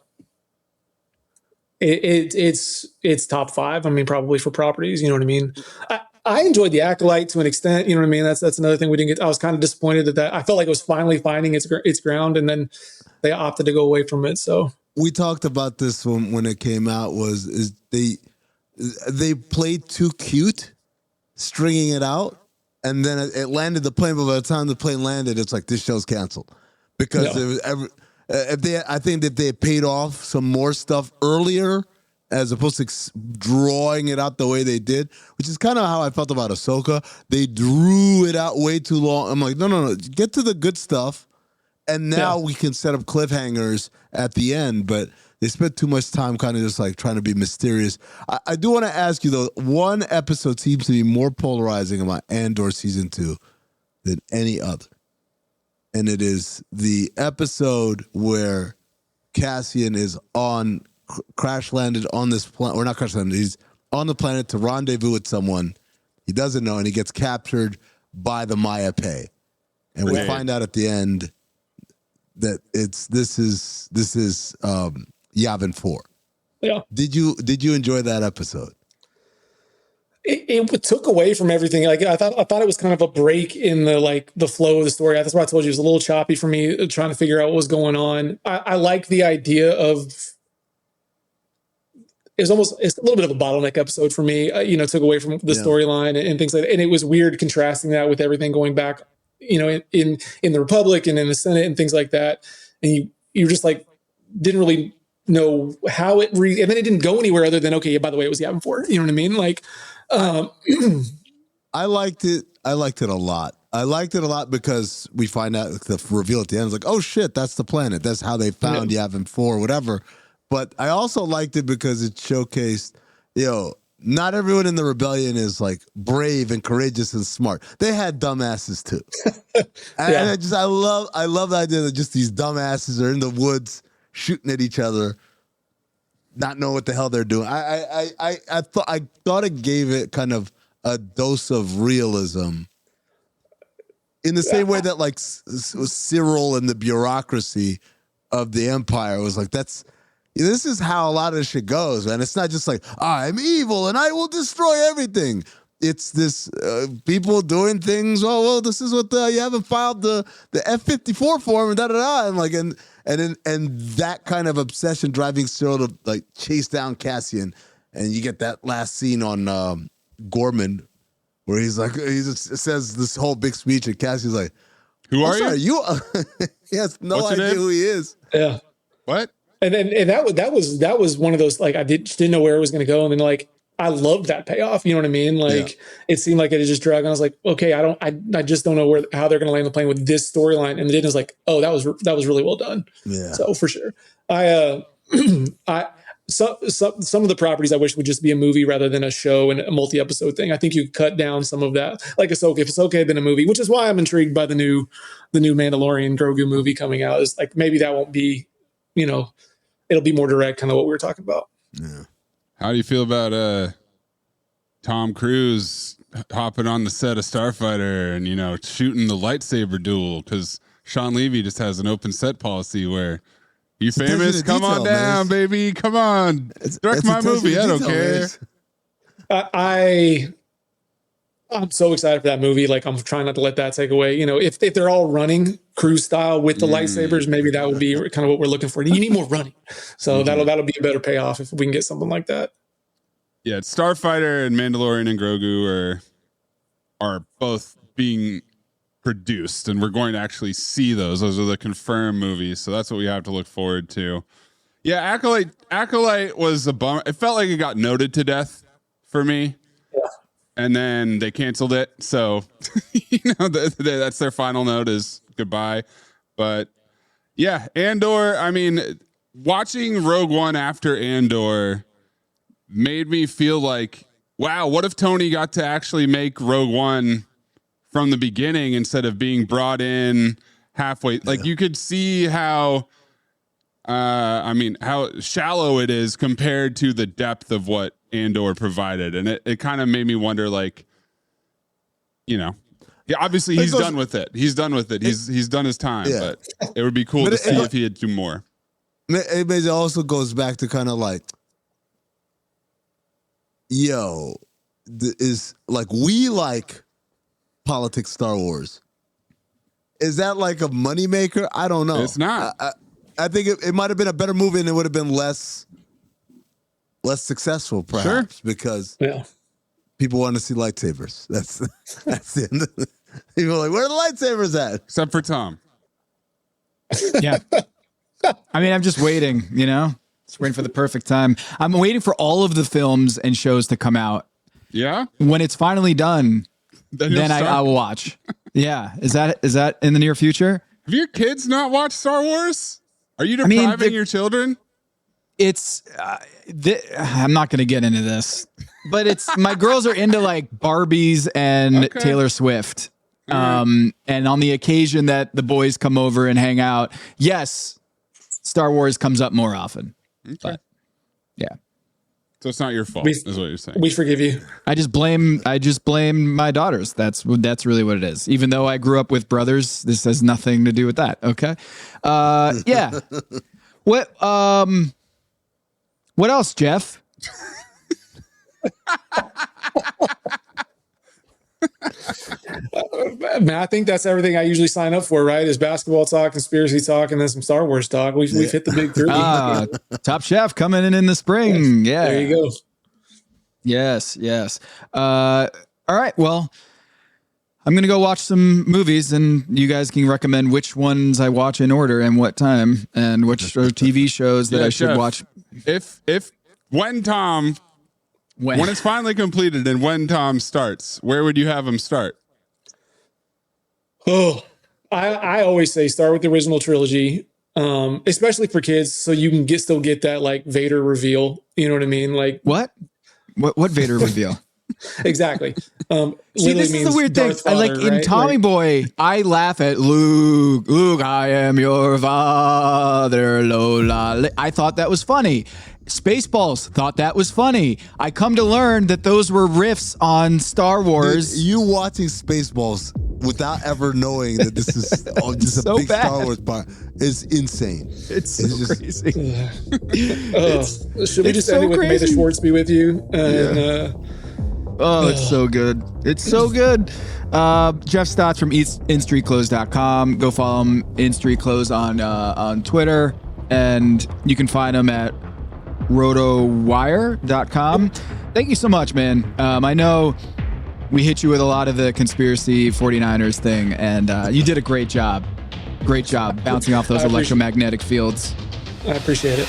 it's top 5. I mean, probably for properties. You know what I mean? I enjoyed The Acolyte to an extent. You know what I mean? That's another thing we didn't get. I was kind of disappointed that I felt like it was finally finding its ground, and then they opted to go away from it. So we talked about this when it came out. Is they played too cute, stringing it out. And then it landed the plane, but by the time the plane landed, it's like, this show's canceled. Because it was I think that they had paid off some more stuff earlier as opposed to drawing it out the way they did, which is kind of how I felt about Ahsoka. They drew it out way too long. I'm like, no, get to the good stuff, and now we can set up cliffhangers at the end. But they spent too much time kind of just like trying to be mysterious. I do want to ask you, though, one episode seems to be more polarizing about Andor Season 2 than any other. And it is the episode where Cassian is crash landed on this planet, or not crash landed, he's on the planet to rendezvous with someone he doesn't know, and he gets captured by the Maya Pei. And we find out at the end that this is Yavin 4. Yeah. Did you enjoy that episode? It took away from everything. Like I thought it was kind of a break in the flow of the story. That's why I told you it was a little choppy for me trying to figure out what was going on. I like the idea of it's a little bit of a bottleneck episode for me. Took away from the storyline and things like that. And it was weird contrasting that with everything going back, in the Republic and in the Senate and things like that. And you just like didn't really know how and then it didn't go anywhere other than, okay, by the way, it was Yavin 4. You know what I mean? Like, I liked it. I liked it a lot. I liked it a lot because we find out the reveal at the end. It's like, oh shit, that's the planet. That's how they found Yavin 4 or whatever. But I also liked it because it showcased, not everyone in the rebellion is like brave and courageous and smart. They had dumbasses too. And I love the idea that just these dumbasses are in the woods shooting at each other, not knowing what the hell they're doing. I thought it gave it kind of a dose of realism in the same way that like Cyril and the bureaucracy of the Empire was like, This is how a lot of this shit goes, man. It's not just like, I'm evil and I will destroy everything. It's this people doing things. Oh, well, this is what you haven't filed the F-54 form and da-da-da. And like, and that kind of obsession driving Cyril to like chase down Cassian. And you get that last scene on Gorman where he says this whole big speech and Cassian's like, who are you? He has no idea who he is. Yeah. What? And that was one of those, like, I didn't know where it was going to go. And then like, I loved that payoff. You know what I mean? Like it seemed like it had just dragged on. I was like, okay, I just don't know how they're going to land the plane with this storyline. And then it was like, oh, that was really well done. Yeah. So for sure. Some of the properties I wish would just be a movie rather than a show and a multi-episode thing. I think you cut down some of that, like Ahsoka. If Ahsoka had been a movie, which is why I'm intrigued by the new Mandalorian Grogu movie coming out, is like maybe that won't be, it'll be more direct, kind of what we were talking about. Yeah. How do you feel about Tom Cruise hopping on the set of Starfighter and shooting the lightsaber duel? Because Sean Levy just has an open set policy where you famous, come on down, baby, come on, direct my movie. I don't care. I'm so excited for that movie. Like I'm trying not to let that take away. If they're all running Cruise style with the lightsabers, maybe that would be kind of what we're looking for. You need more running, so that'll be a better payoff if we can get something like that. Yeah, Starfighter and Mandalorian and Grogu are both being produced, and we're going to actually see those. Those are the confirmed movies, so that's what we have to look forward to. Yeah, Acolyte was a bummer. It felt like it got noted to death for me. And then they canceled it. So, that's their final note is goodbye. But yeah, Andor, I mean, watching Rogue One after Andor made me feel like, wow, what if Tony got to actually make Rogue One from the beginning instead of being brought in halfway? Like you could see how, how shallow it is compared to the depth of what Andor provided. And it kind of made me wonder, like, obviously he's done with it. He's done with it. He's done his time, but it would be cool to see if he had do more. It also goes back to kind of like, is like, we like politics, Star Wars. Is that like a moneymaker? I don't know. It's not. I think it might have been a better movie and it would have been less successful, perhaps, because people want to see lightsabers. That's the end. People are like, where are the lightsabers at? Except for Tom. Yeah. I mean, I'm just waiting, just waiting for the perfect time. I'm waiting for all of the films and shows to come out. Yeah. When it's finally done, then I will watch. Yeah. Is that in the near future? Have your kids not watched Star Wars? Are you depriving your children? It's I'm not going to get into this, but my girls are into like Barbies and Taylor Swift. And on the occasion that the boys come over and hang out, yes, Star Wars comes up more often. Okay. But, yeah. So it's not your fault, is what you're saying. We forgive you. I just blame my daughters. That's really what it is. Even though I grew up with brothers, this has nothing to do with that. Okay. Yeah. What else, Jeff? Man, I think that's everything I usually sign up for, right? Is basketball talk, conspiracy talk, and then some Star Wars talk. We've hit the big three. Top Chef coming in the spring. Yes. Yeah. There you go. Yes. All right. Well, I'm going to go watch some movies, and you guys can recommend which ones I watch in order and what time, and which TV shows that I should watch. When it's finally completed and when Tom starts, where would you have him start? Oh, I always say start with the original trilogy, especially for kids, so you can still get that like Vader reveal. You know what I mean? Like what Vader reveal? Exactly. See, this is the weird thing. Like in Tommy Boy, I laugh at Luke. Luke, I am your father. Lola. I thought that was funny. Spaceballs, thought that was funny. I come to learn that those were riffs on Star Wars. Dude, you watching Spaceballs without ever knowing that this is just so a big bad. Star Wars part is insane. It's so crazy. Should we just end it with May the Schwartz be with you? It's so good. It's so good. Jeff Stotts from InStreetClothes.com. Go follow him, InStreetClothes, on Twitter. And you can find him at rotowire.com. Thank you so much, man. I know we hit you with a lot of the conspiracy 49ers thing, and you did a great job. Great job bouncing off those electromagnetic fields. I appreciate it.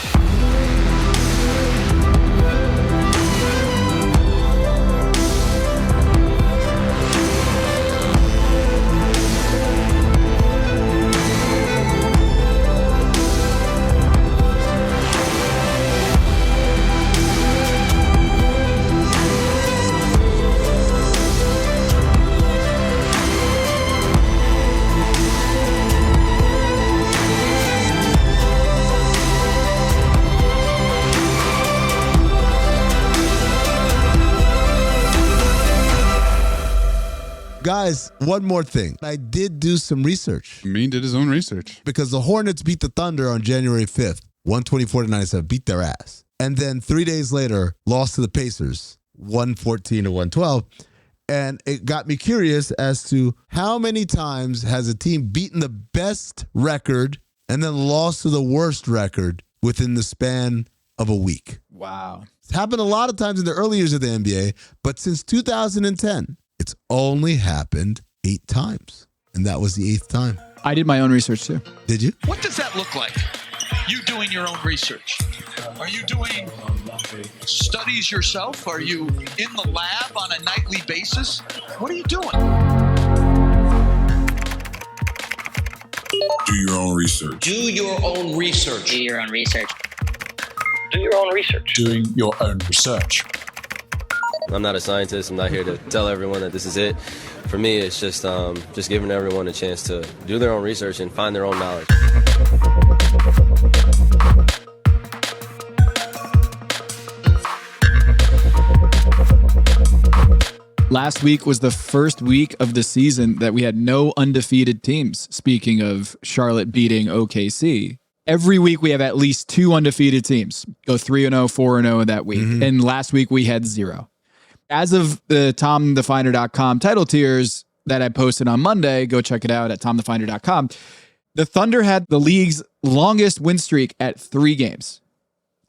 Guys, one more thing. I did do some research. Amin did his own research. Because the Hornets beat the Thunder on January 5th, 124-97, beat their ass. And then 3 days later, lost to the Pacers, 114-112. And it got me curious as to how many times has a team beaten the best record and then lost to the worst record within the span of a week. Wow. It's happened a lot of times in the early years of the NBA, but since 2010, it's only happened 8 times. And that was the 8th time. I did my own research too. Did you? What does that look like? You doing your own research? Are you doing studies yourself? Are you in the lab on a nightly basis? What are you doing? Do your own research. Do your own research. Do your own research. Do your own research. Doing your own research. I'm not a scientist. I'm not here to tell everyone that this is it. For me, it's just giving everyone a chance to do their own research and find their own knowledge. Last week was the first week of the season that we had no undefeated teams. Speaking of Charlotte beating OKC, every week we have at least 2 undefeated teams. Go 3-0, 4-0 that week. Mm-hmm. And last week we had 0. As of the TomTheFinder.com title tiers that I posted on Monday, go check it out at TomTheFinder.com. The Thunder had the league's longest win streak at 3 games.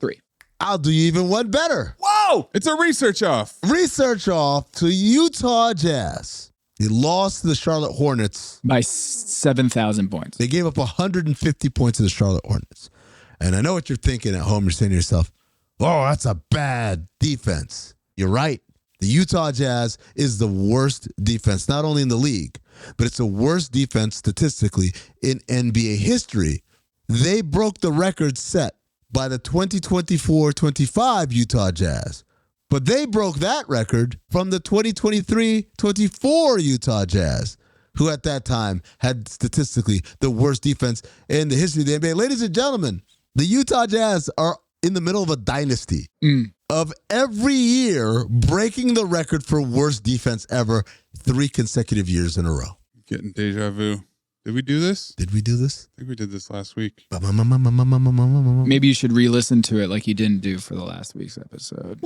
3. I'll do you even one better. Whoa! It's a research off. Research off to Utah Jazz. They lost to the Charlotte Hornets by 7,000 points. They gave up 150 points to the Charlotte Hornets. And I know what you're thinking at home. You're saying to yourself, oh, that's a bad defense. You're right. The Utah Jazz is the worst defense, not only in the league, but it's the worst defense statistically in NBA history. They broke the record set by the 2024-25 Utah Jazz, but they broke that record from the 2023-24 Utah Jazz, who at that time had statistically the worst defense in the history of the NBA. Ladies and gentlemen, the Utah Jazz are in the middle of a dynasty. Of every year breaking the record for worst defense ever 3 consecutive years in a row. Getting deja vu. Did we do this? Did we do this? I think we did this last week. Maybe you should re-listen to it like you didn't do for the last week's episode.